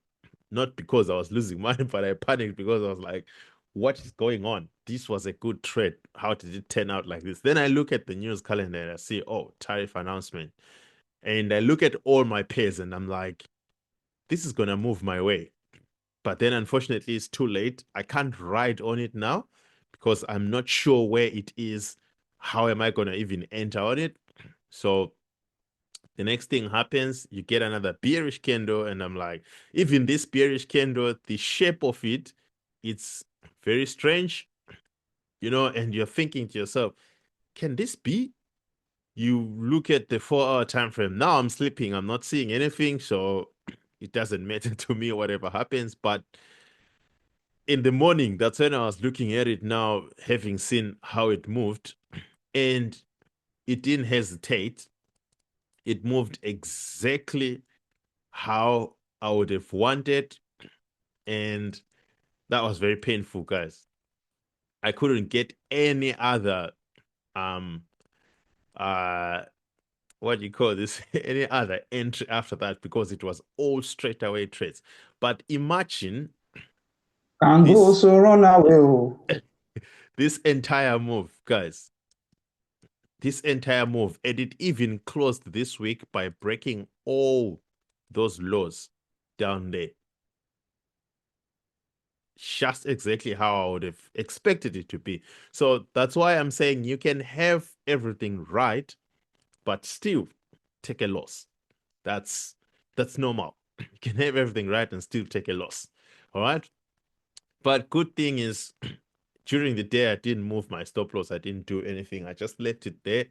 Not because I was losing money, but I panicked because I was like, what is going on? This was a good trade. How did it turn out like this? Then I look at the news calendar and I see, oh, tariff announcement. And I look at all my pairs and I'm like, this is going to move my way. But then unfortunately, it's too late. I can't ride on it now because I'm not sure where it is. How am I going to even enter on it? So the next thing happens, you get another bearish candle. And I'm like, even this bearish candle, the shape of it, it's very strange, you know, and you're thinking to yourself, can this be? You look at the 4 hour time frame. Now I'm sleeping. I'm not seeing anything. So it doesn't matter to me, whatever happens. But in the morning, that's when I was looking at it now, having seen how it moved. And it didn't hesitate. It moved exactly how I would have wanted. And that was very painful, guys. I couldn't get any other uh what do you call this, any other entry after that because it was all straight away trades. But imagine Can't go this so run away. Oh. this entire move, guys. This entire move, and it even closed this week by breaking all those lows down there. Just exactly how I would have expected it to be. So that's why I'm saying you can have everything right, but still take a loss. That's normal. You can have everything right and still take a loss. All right. But good thing is during the day, I didn't move my stop loss. I didn't do anything. I just left it there.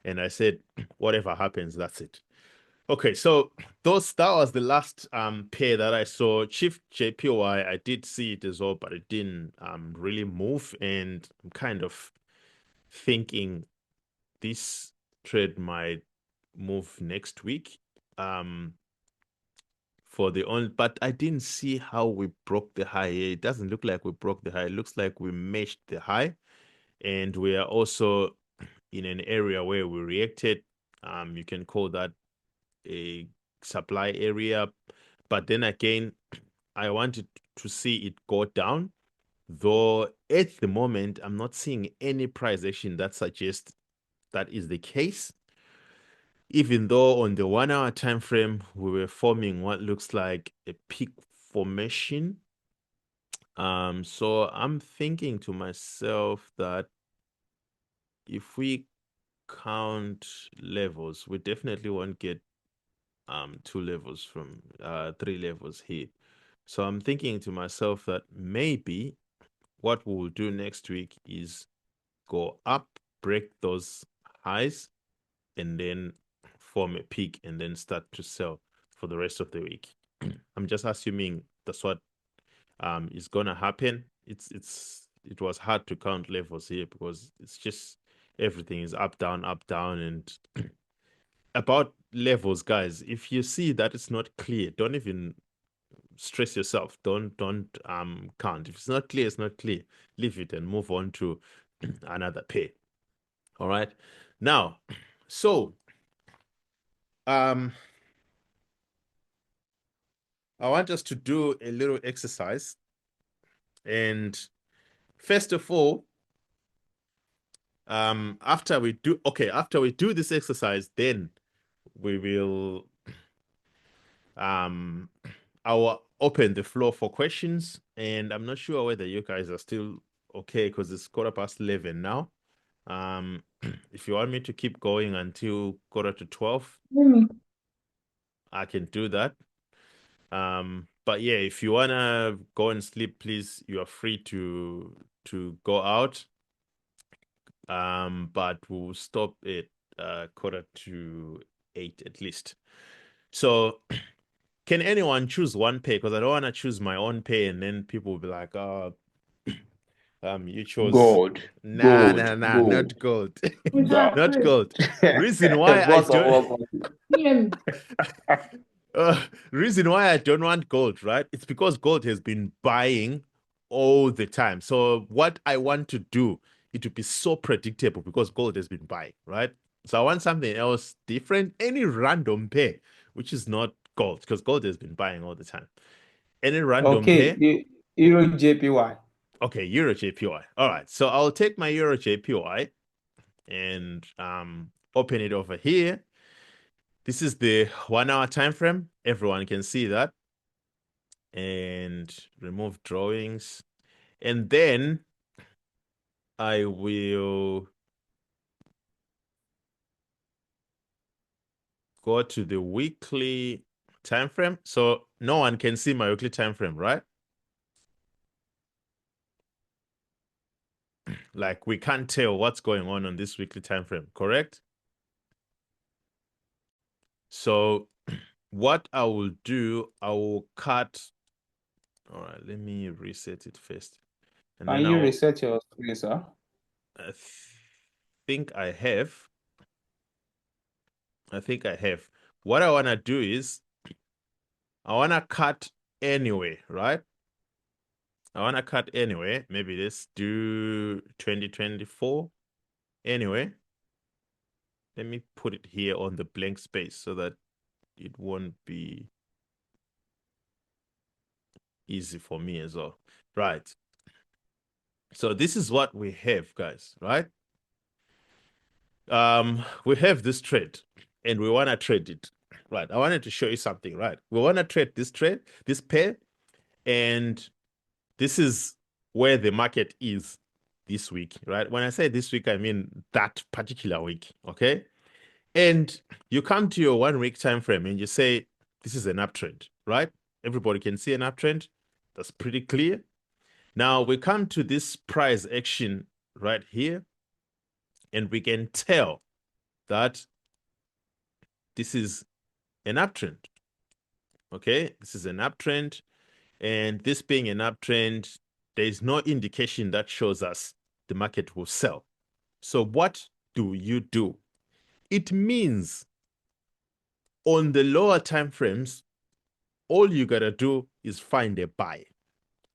And I said, whatever happens, that's it. Okay, so that was the last pair that I saw. Chief JPY, I did see it as well, but it didn't really move. And I'm kind of thinking this trade might move next week. For the only, but I didn't see how we broke the high. It doesn't look like we broke the high. It looks like we matched the high, and we are also in an area where we reacted. You can call that a supply area. But then again, I wanted to see it go down, though at the moment, I'm not seeing any price action that suggests that is the case. Even though on the 1 hour time frame, we were forming what looks like a peak formation. So I'm thinking to myself that if we count levels, we definitely won't get 2 levels from 3 levels here. So I'm thinking to myself that maybe what we'll do next week is go up, break those highs, and then form a peak and then start to sell for the rest of the week. I'm just assuming that's what is gonna happen. It was hard to count levels here because it's just everything is up, down, and about levels, guys. If you see that it's not clear, don't even stress yourself. Don't count. If it's not clear, it's not clear. Leave it and move on to another pair. All right. Now, so I want us to do a little exercise. And first of all, after we do this exercise, then we will I will open the floor for questions. And I'm not sure whether you guys are still okay because it's 11:15 now. If you want me to keep going until 11:45, I can do that. But yeah, if you wanna go and sleep, please, you are free to go out. But we'll stop at 7:45 at least. So can anyone choose one pair? Because I don't want to choose my own pair and then people will be like, oh, you chose Gold. Nah, Gold. not gold. Nah. Not gold. Reason why I Boss of don't all. reason why I don't want gold, right? It's because gold has been buying all the time. So what I want to do, it would be so predictable because gold has been buying, right? So I want something else different, any random pair, which is not gold, because gold has been buying all the time. Any random pair. Okay, Euro JPY. Okay, Euro JPY. All right, so I'll take my Euro JPY and open it over here. This is the 1 hour time frame. Everyone can see that. And remove drawings. And then I will go to the weekly time frame. So no one can see my weekly time frame, right? Like we can't tell what's going on this weekly time frame, correct? So what I will do, I will cut. All right, let me reset it first. And Can then you reset your screen, sir? I think I have. What I want to do is I want to cut anyway, right? I want to cut anyway. Maybe let's do 2024 anyway. Let me put it here on the blank space so that it won't be easy for me as well. Right. So this is what we have, guys, right? We have this trade and we want to trade it. Right. I wanted to show you something, right? We want to trade this pair, and this is where the market is this week, right? When I say this week, I mean that particular week, okay? And you come to your 1 week time frame and you say, this is an uptrend, right? Everybody can see an uptrend. That's pretty clear. Now we come to this price action right here, and we can tell that this is an uptrend, okay? This is an uptrend, and this being an uptrend, there is no indication that shows us the market will sell. So what do you do? It means on the lower time frames, all you gotta do is find a buy,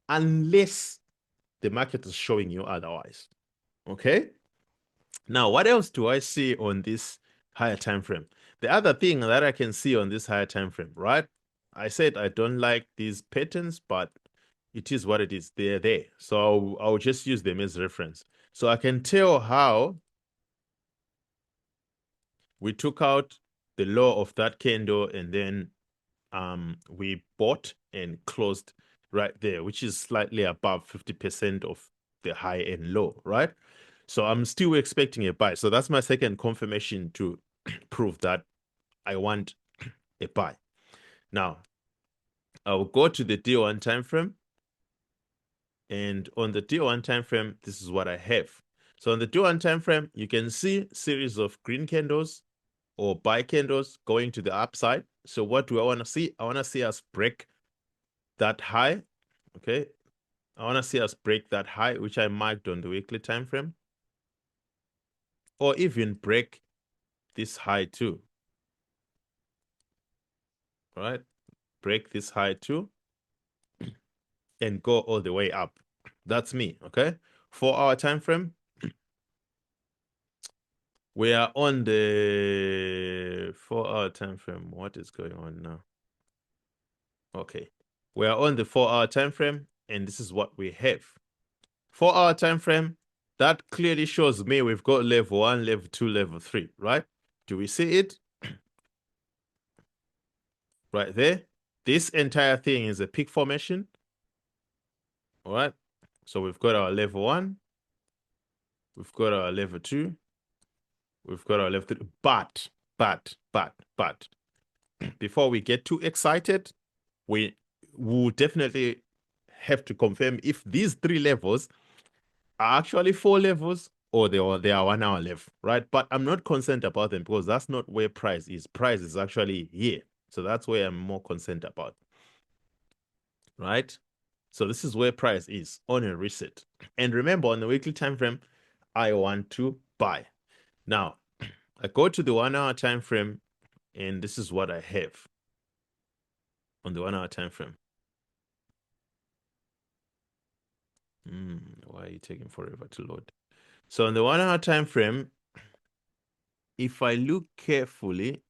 unless the market is showing you otherwise. Okay? Now, what else do I see on this higher time frame? The other thing that I can see on this higher time frame, right? I said I don't like these patterns, but it is what it is. They're there. So I'll just use them as reference. So I can tell how we took out the low of that candle and then we bought and closed right there, which is slightly above 50% of the high and low, right? So I'm still expecting a buy. So that's my second confirmation to prove that I want a buy. Now, I'll go to the D1 time frame. And on the D1 time frame, this is what I have. So on the D1 time frame, you can see series of green candles or buy candles going to the upside. So what do I want to see? I want to see us break that high. Okay. I want to see us break that high, which I marked on the weekly time frame, or even break this high too. All right. Break this high too and go all the way up. That's me. Okay. 4-hour time frame. We are on the 4-hour time frame. What is going on now? Okay. We are on the 4-hour time frame, and this is what we have. 4-hour time frame, that clearly shows me we've got level 1, level 2, level 3, right? Do we see it? Right there. This entire thing is a peak formation. All right. So we've got our level 1. We've got our level 2. We've got our level 3. But, before we get too excited, we will definitely have to confirm if these 3 levels are actually 4 levels or they are 1 hour left, right? But I'm not concerned about them because that's not where price is. Price is actually here. So that's where I'm more concerned about, right? So this is where price is on a reset. And remember, on the weekly time frame, I want to buy. Now, I go to the 1 hour time frame, and this is what I have on the 1 hour time frame. Why are you taking forever to load? So on the 1 hour time frame, if I look carefully,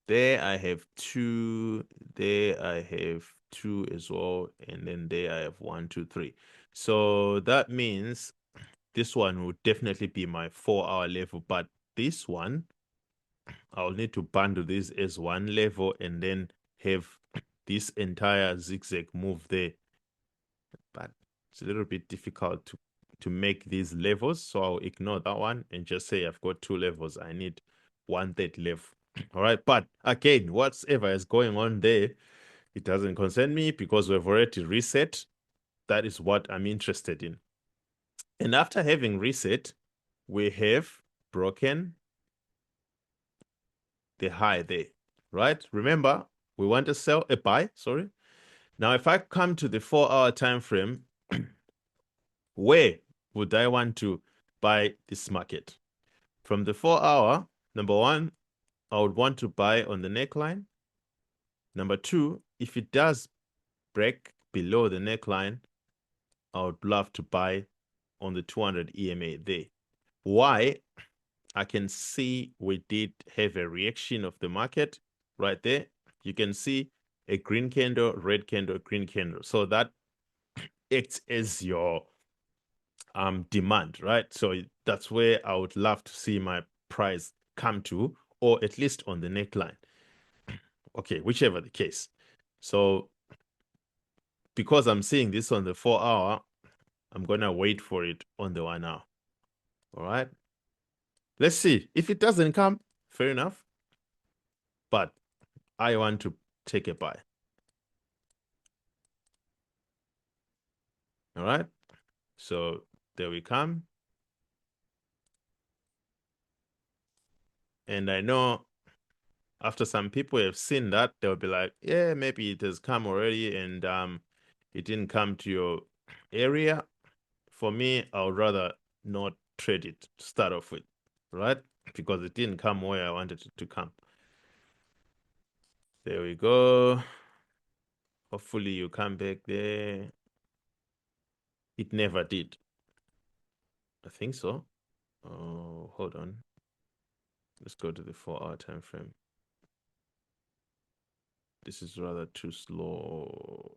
there I have 2, there I have 2 as well, and then there I have 1, 2, 3. So that means this one would definitely be my 4-hour level, but this one, I'll need to bundle this as one level and then have this entire zigzag move there. But it's a little bit difficult to make these levels, so I'll ignore that one and just say I've got 2 levels. I need 1/3 level. All right, but again, whatever is going on there, it doesn't concern me because we've already reset. That is what I'm interested in. And after having reset, we have broken the high there, right? Remember, we want to sell a buy, sorry. Now, if I come to the 4-hour time frame, where would I want to buy this market? From the 4-hour, number 1, I would want to buy on the neckline. Number 2, if it does break below the neckline, I would love to buy on the 200 EMA there. Why? I can see we did have a reaction of the market right there. You can see a green candle, red candle, green candle. So that acts as your demand, right? So that's where I would love to see my price come to, or at least on the neckline. Okay, whichever the case. So because I'm seeing this on the 4-hour, I'm going to wait for it on the 1 hour. All right. Let's see. If it doesn't come, fair enough. But I want to take a buy. All right. So there we come. And I know after some people have seen that, they'll be like, yeah, maybe it has come already and it didn't come to your area. For me, I would rather not trade it to start off with, right? Because it didn't come where I wanted it to come. There we go. Hopefully you come back there. It never did. I think so. Oh, hold on. Let's go to the 4-hour time frame. This is rather too slow.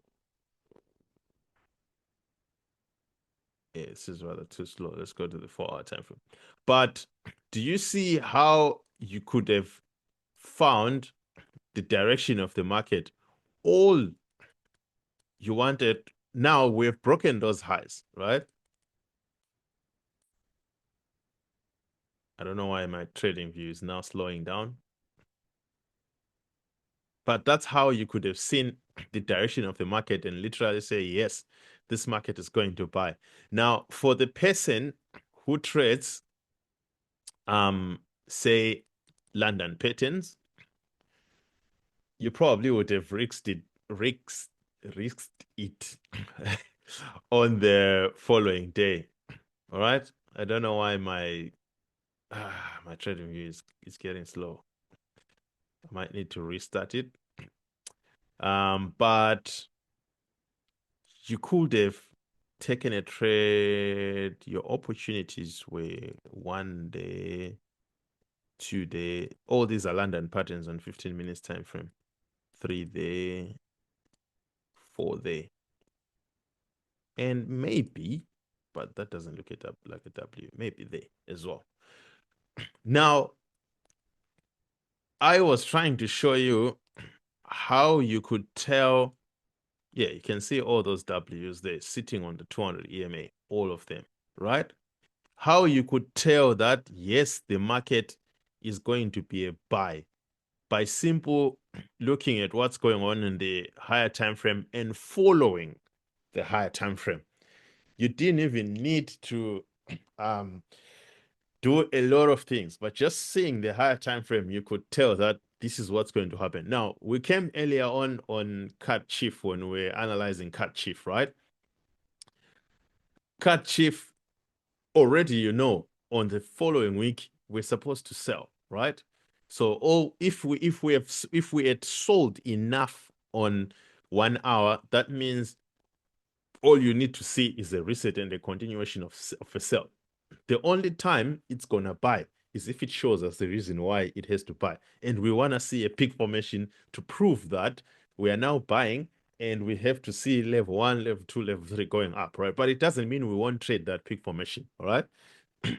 Yeah, this is rather too slow. Let's go to the 4-hour time frame. But do you see how you could have found the direction of the market? All you wanted, now we've broken those highs, right? I don't know why my trading view is now slowing down. But that's how you could have seen the direction of the market and literally say, yes, this market is going to buy. Now, for the person who trades, say, London patterns, you probably would have risked it on the following day. All right. I don't know why my trading view is getting slow. I might need to restart it. But you could have taken a trade. Your opportunities were 1 day, 2 day. All these are London patterns on 15 minutes time frame. 3 day, 4 day. And maybe, but that doesn't look it up like a W. Maybe they as well. Now, I was trying to show you how you could tell. Yeah, you can see all those W's there sitting on the 200 EMA, all of them, right? How you could tell that, yes, the market is going to be a buy by simple looking at what's going on in the higher time frame and following the higher time frame. You didn't even need to do a lot of things, but just seeing the higher time frame, you could tell that this is what's going to happen. Now, we came earlier on cut chief when we were analyzing cut chief, right? Cut chief, already you know, on the following week we're supposed to sell, right? So if we had sold enough on 1 hour, that means all you need to see is a reset and a continuation of a sell. The only time it's gonna buy is if it shows us the reason why it has to buy, and we want to see a peak formation to prove that we are now buying, and we have to see level 1, level 2, level 3 going up, right? But it doesn't mean we won't trade that peak formation. All right.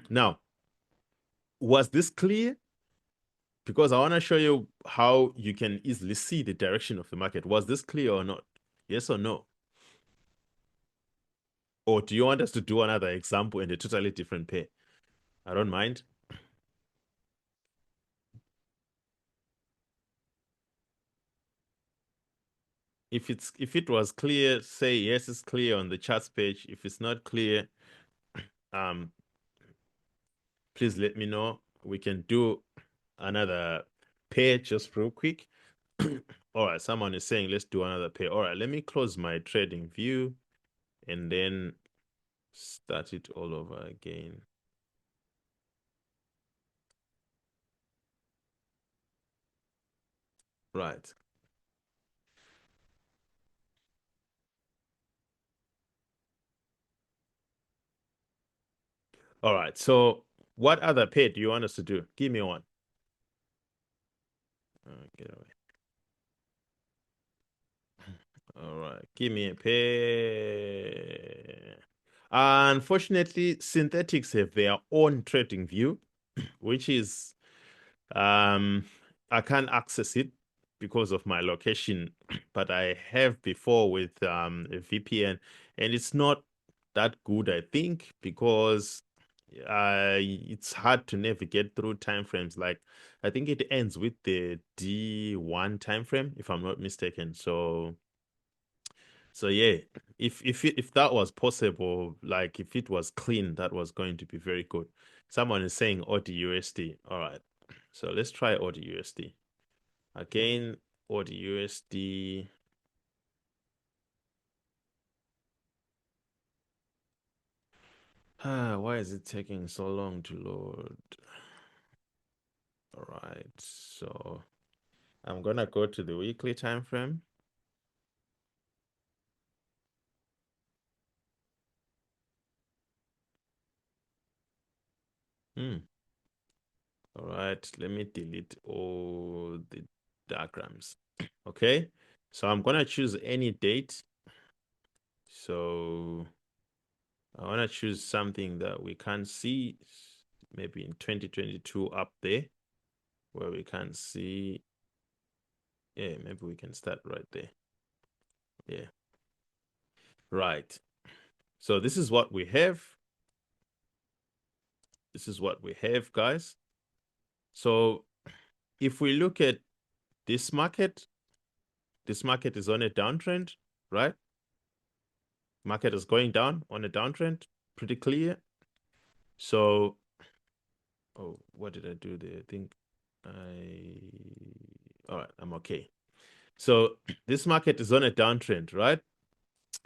Now, was this clear? Because I want to show you how you can easily see the direction of the market. Was this clear or not? Yes or no? Or do you want us to do another example in a totally different pair? I don't mind. If it was clear, say yes, it's clear on the charts page. If it's not clear, please let me know. We can do another pair just real quick. All right, someone is saying let's do another pair. All right, let me close my trading view and then start it all over again. Right. All right. So what other pair do you want us to do? Give me one. Get away. All right. Give me a pair. Unfortunately, synthetics have their own trading view, which is I can't access it because of my location, but I have before with a VPN, and it's not that good, I think, because it's hard to navigate through timeframes. Like, I think it ends with the D1 timeframe, if I'm not mistaken. So yeah, if that was possible, like if it was clean, that was going to be very good. Someone is saying AUD/USD. All right, so let's try AUD/USD again. AUD/USD. Why is it taking so long to load? All right, so I'm gonna go to the weekly time frame. All right, let me delete all the diagrams. Okay, so I'm gonna choose any date. So I wanna choose something that we can't see, maybe in 2022 up there, where we can see. Yeah, maybe we can start right there. Yeah, right. So this is what we have. This is what we have, guys. So if we look at this market is on a downtrend, right? Market is going down on a downtrend, pretty clear. So, oh, what did I do there? I think all right, I'm okay. So this market is on a downtrend, right?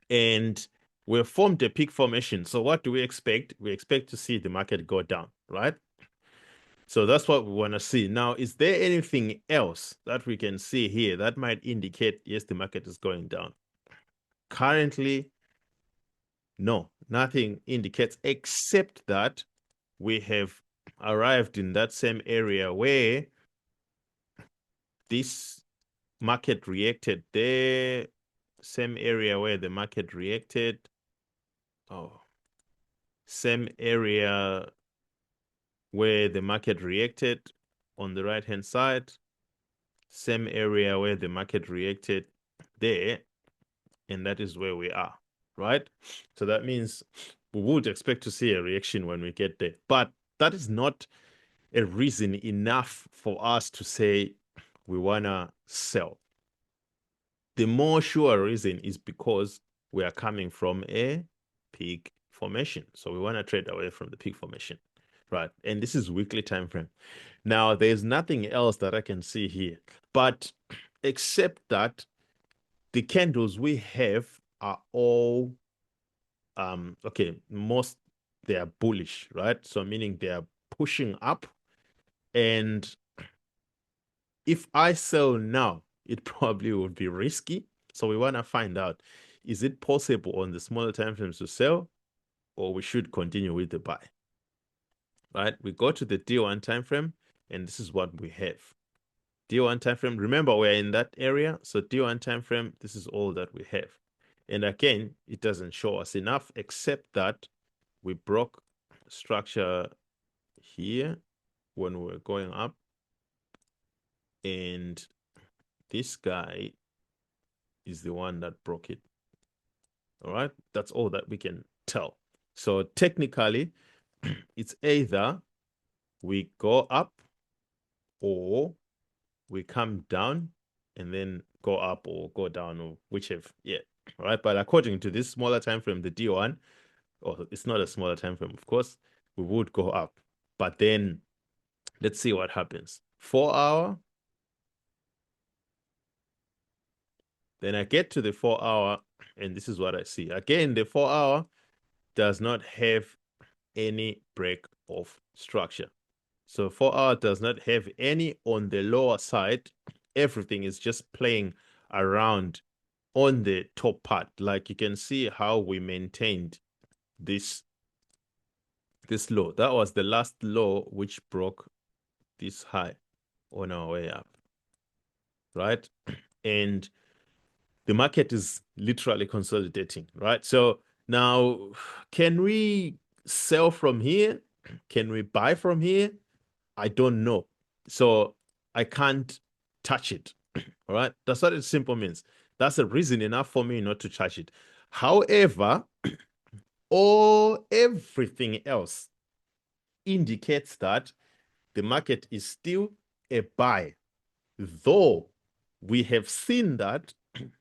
And we've formed a peak formation. So what do we expect? We expect to see the market go down, right? So that's what we want to see. Now, is there anything else that we can see here that might indicate, yes, the market is going down? Currently, no, nothing indicates except that we have arrived in that same area where this market reacted there, same area where the market reacted. Oh, same area where the market reacted on the right-hand side, same area where the market reacted there, and that is where we are, right? So that means we would expect to see a reaction when we get there, but that is not a reason enough for us to say we want to sell. The more sure reason is because we are coming from a peak formation. So we want to trade away from the peak formation, right? And this is weekly time frame. Now, there's nothing else that I can see here, but except that the candles we have are all, okay, most, they are bullish, right? So meaning they are pushing up. And if I sell now, it probably would be risky. So we want to find out, is it possible on the smaller time frames to sell, or we should continue with the buy? Right? We go to the D1 time frame, and this is what we have. D1 time frame, remember we're in that area. So D1 time frame, this is all that we have. And again, it doesn't show us enough, except that we broke structure here when we were going up. And this guy is the one that broke it. All right, that's all that we can tell. So technically, it's either we go up or we come down and then go up or go down, or whichever. Yeah. All right. But according to this smaller time frame, the D1, or it's not a smaller time frame, of course, we would go up. But then let's see what happens. 4 hour. Then I get to the 4 hour, and this is what I see. Again, the 4 hour does not have any break of structure. So 4 hour does not have any on the lower side. Everything is just playing around on the top part. Like you can see how we maintained this low. That was the last low which broke this high on our way up, right? And the market is literally consolidating, right? So now, can we sell from here? Can we buy from here? I don't know. So I can't touch it. All right. That's what it simple means. That's a reason enough for me not to touch it. However, everything else indicates that the market is still a buy, though we have seen that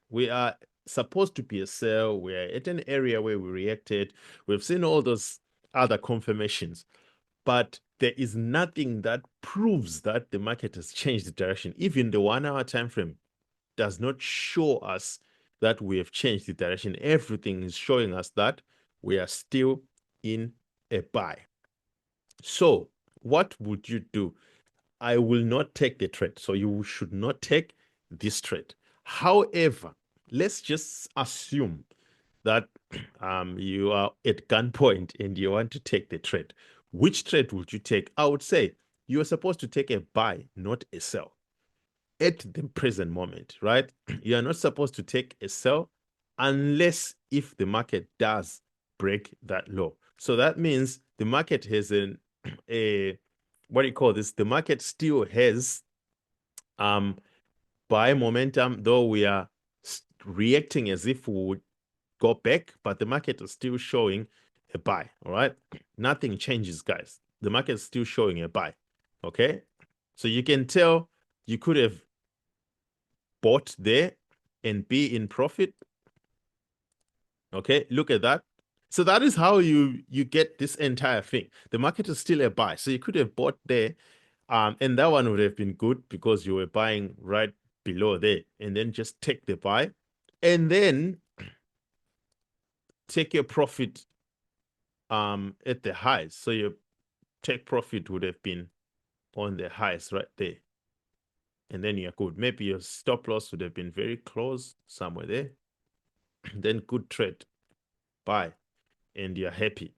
we are supposed to be a sell. We are at an area where we reacted. We've seen all those other confirmations, but there is nothing that proves that the market has changed the direction. Even the 1 hour time frame does not show us that we have changed the direction. Everything is showing us that we are still in a buy. So what would you do? I will not take the trade. So you should not take this trade. However, let's just assume that you are at gunpoint and you want to take the trade. Which trade would you take? I would say you are supposed to take a buy, not a sell at the present moment, right? You are not supposed to take a sell unless if the market does break that low. So that means the market has a what do you call this? The market still has buy momentum, though we are reacting as if we would go back, but the market is still showing a buy. All right. Nothing changes, guys. The market is still showing a buy. Okay. So you can tell you could have bought there and be in profit. Okay. Look at that. So that is how you get this entire thing. The market is still a buy. So you could have bought there. And that one would have been good because you were buying right below there, and then just take the buy and then take your profit at the highs. So your take profit would have been on the highs right there. And then you're good. Maybe your stop loss would have been very close somewhere there. Then good trade. Buy. And you're happy.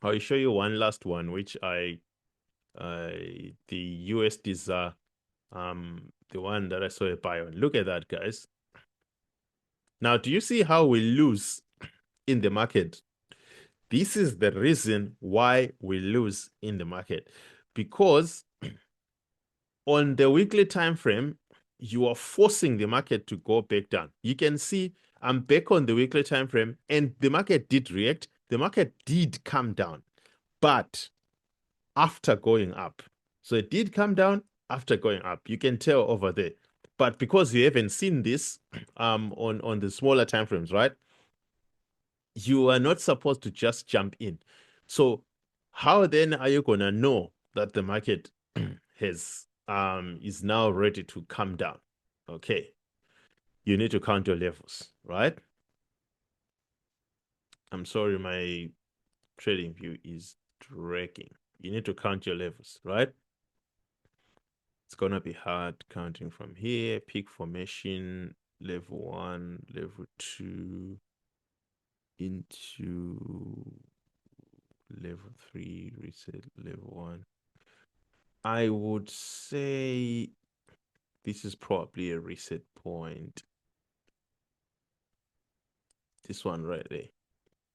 I'll show you one last one, which the USDs are the one that I saw a buy on. Look at that, guys. Now, do you see how we lose in the market? This is the reason why we lose in the market, because on the weekly time frame, you are forcing the market to go back down. You can see I'm back on the weekly time frame, and the market did react. The market did come down, but after going up. So it did come down after going up. You can tell over there. But because you haven't seen this on the smaller time frames, right? You are not supposed to just jump in. So how then are you gonna know that the market has is now ready to come down? Okay, you need to count your levels, right? I'm sorry, my trading view is dragging. You need to count your levels, right? It's gonna be hard counting from here. Peak formation, level 1, level 2, into level 3, reset level 1. I would say this is probably a reset point. This one right there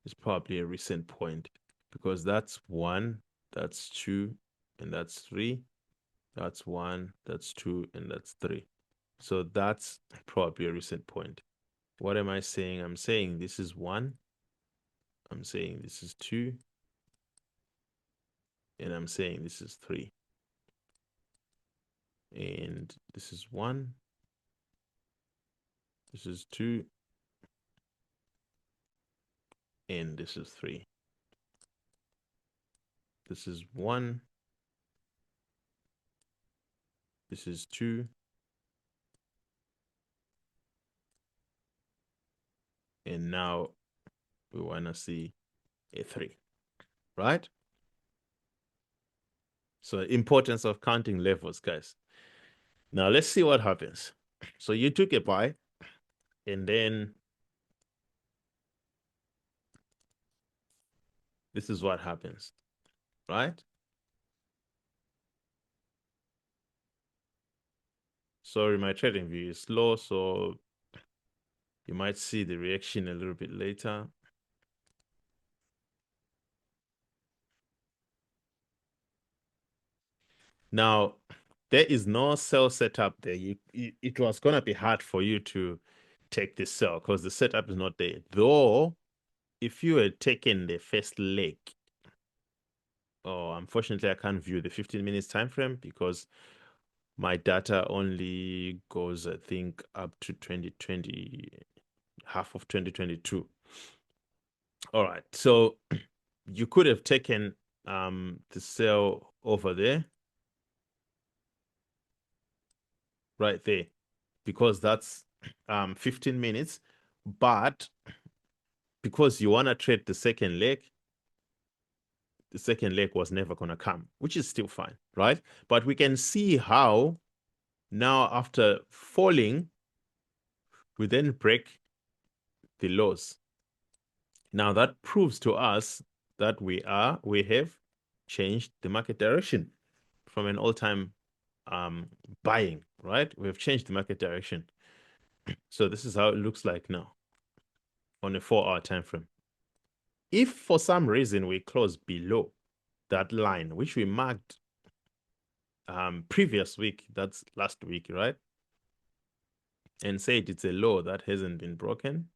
is probably a reset point, because that's 1, that's 2, and that's 3. That's 1, that's 2, and that's 3. So that's probably a reset point. What am I saying? I'm saying this is 1. I'm saying this is 2. And I'm saying this is 3. And this is 1. This is 2. And this is 3. This is 1. This is 2. And now we want to see a 3, right? So importance of counting levels, guys. Now let's see what happens. So you took a buy, and then this is what happens, right? Sorry, my trading view is slow, so you might see the reaction a little bit later. Now, there is no sell setup there. It was going to be hard for you to take this sell because the setup is not there. Though, if you had taken the first leg, unfortunately, I can't view the 15 minutes time frame because my data only goes, I think, up to 2020, half of 2022. All right. So you could have taken the sell over there, right there, because that's 15 minutes. But because you want to trade the second leg was never going to come, which is still fine, right? But we can see how now after falling, we then break the lows. Now that proves to us that we have changed the market direction. from an all-time buying, right? We've changed the market direction. So this is how it looks like now on a 4-hour time frame. If for some reason we close below that line, which we marked previous week, that's last week, right? And said it's a low that hasn't been broken.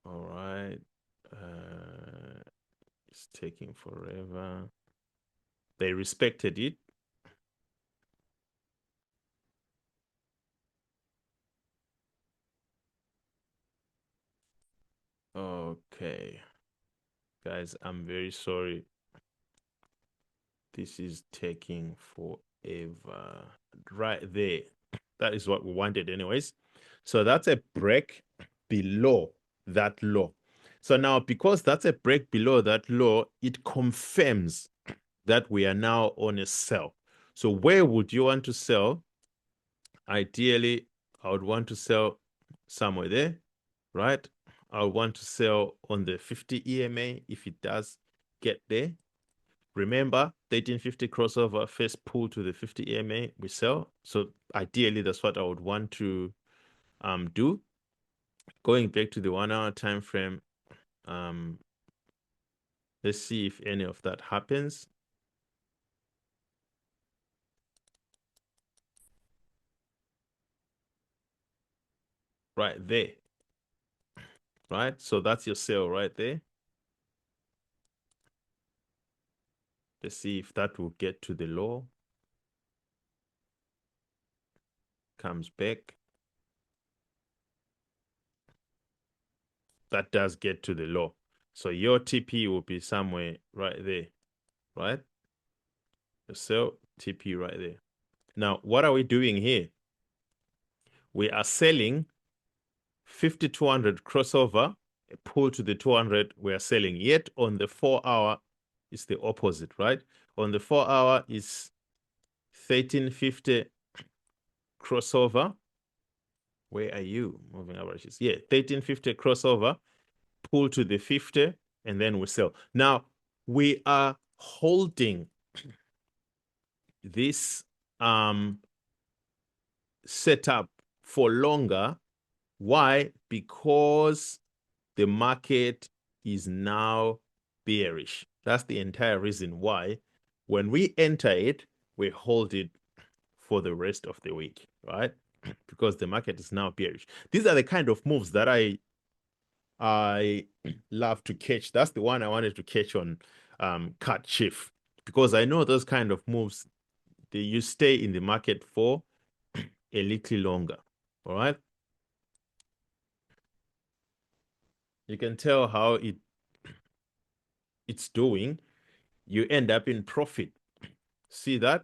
All right. It's taking forever. They respected it. Okay. Guys, I'm very sorry. This is taking forever. Right there. That is what we wanted anyways. So that's a break below that low. So now, because that's a break below that low, it confirms that we are now on a sell. So where would you want to sell? Ideally, I would want to sell somewhere there, right? I would want to sell on the 50 EMA if it does get there. Remember, 1350 crossover, first pull to the 50 EMA, we sell. So ideally, that's what I would want to do. Going back to the 1-hour time frame, let's see if any of that happens. Right there. Right? So that's your sale right there. Let's see if that will get to the low. Comes back. That does get to the low. So your TP will be somewhere right there, right? The sell TP right there. Now, what are we doing here? We are selling 5,200 crossover, a pull to the 200, we are selling. Yet on the 4-hour, it's the opposite, right? On the 4-hour, is 1350 crossover. Where are you? Moving averages. Yeah, 1350 crossover, pull to the 50, and then we sell. Now, we are holding this setup for longer. Why? Because the market is now bearish. That's the entire reason why when we enter it, we hold it for the rest of the week, right? Because the market is now bearish. These are the kind of moves that I love to catch. That's the one I wanted to catch on cut shift, because I know those kind of moves, you stay in the market for a little longer. All right. You can tell how it's doing. You end up in profit. See that?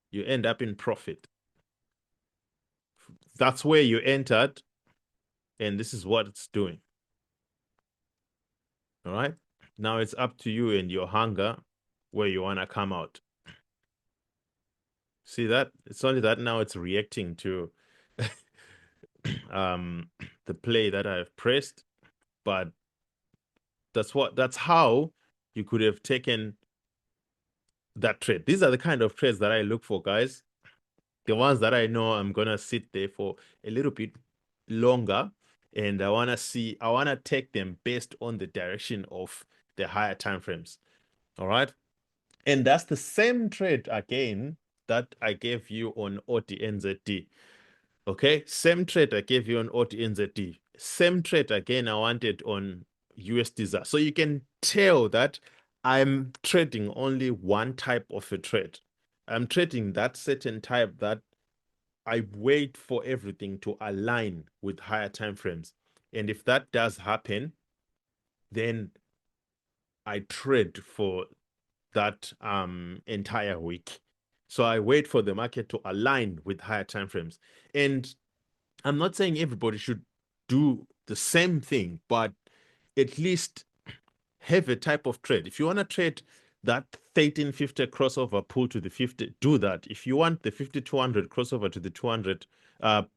You end up in profit. That's where you entered, and this is what it's doing. All right. Now it's up to you and your hunger where you want to come out. See that? It's only that now it's reacting to the play that I've pressed, but that's how you could have taken that trade. These are the kind of trades that I look for, guys. The ones that I know I'm gonna sit there for a little bit longer, and I wanna take them based on the direction of the higher time frames. All right. And that's the same trade again that I gave you on OTNZD. Okay, same trade I gave you on OTNZD. Same trade again I wanted on USD. So you can tell that I'm trading only one type of a trade. I'm trading that certain type that I wait for everything to align with higher time frames. And if that does happen, then I trade for that entire week. So I wait for the market to align with higher time frames. And I'm not saying everybody should do the same thing, but at least have a type of trade. If you want to trade that 1350 crossover pull to the 50, do that. If you want the 5200 crossover to the 200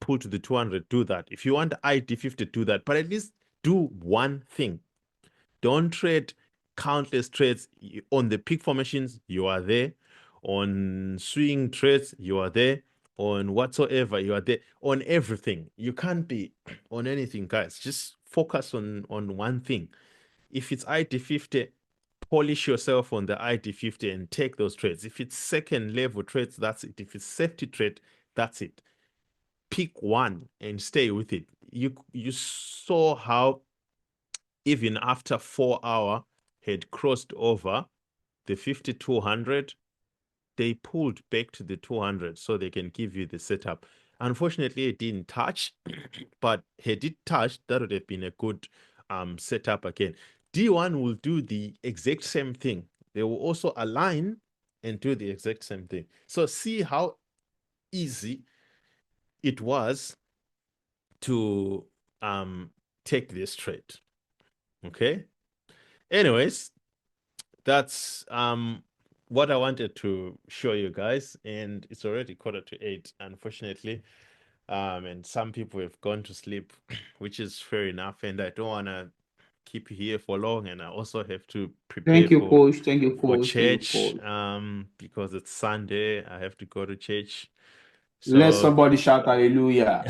pull to the 200, do that. If you want the IT50, do that. But at least do one thing. Don't trade countless trades. On the peak formations, you are there. On swing trades, you are there. On whatsoever, you are there. On everything. You can't be on anything, guys. Just focus on one thing. If it's IT50, polish yourself on the IT50 and take those trades. If it's second level trades, that's it. If it's safety trade, that's it. Pick one and stay with it. You saw how even after 4 hours had crossed over the 5200, they pulled back to the 200 so they can give you the setup. Unfortunately, it didn't touch, but had it touched, that would have been a good setup again. D1 will do the exact same thing. They will also align and do the exact same thing. So see how easy it was to take this trade. Okay. Anyways, that's what I wanted to show you guys, and it's already 7:45, unfortunately. And some people have gone to sleep, which is fair enough, and I don't want to keep you here for long, and I also have to prepare Thank you, for coach. Thank you, for coach. Thank you, church, coach. because it's Sunday. I have to go to church. Let So somebody shout hallelujah.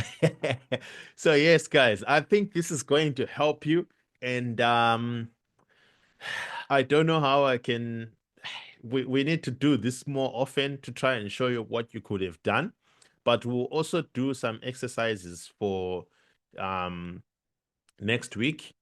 so yes, guys, I think this is going to help you, and I don't know how I can. We need to do this more often to try and show you what you could have done, but we'll also do some exercises for next week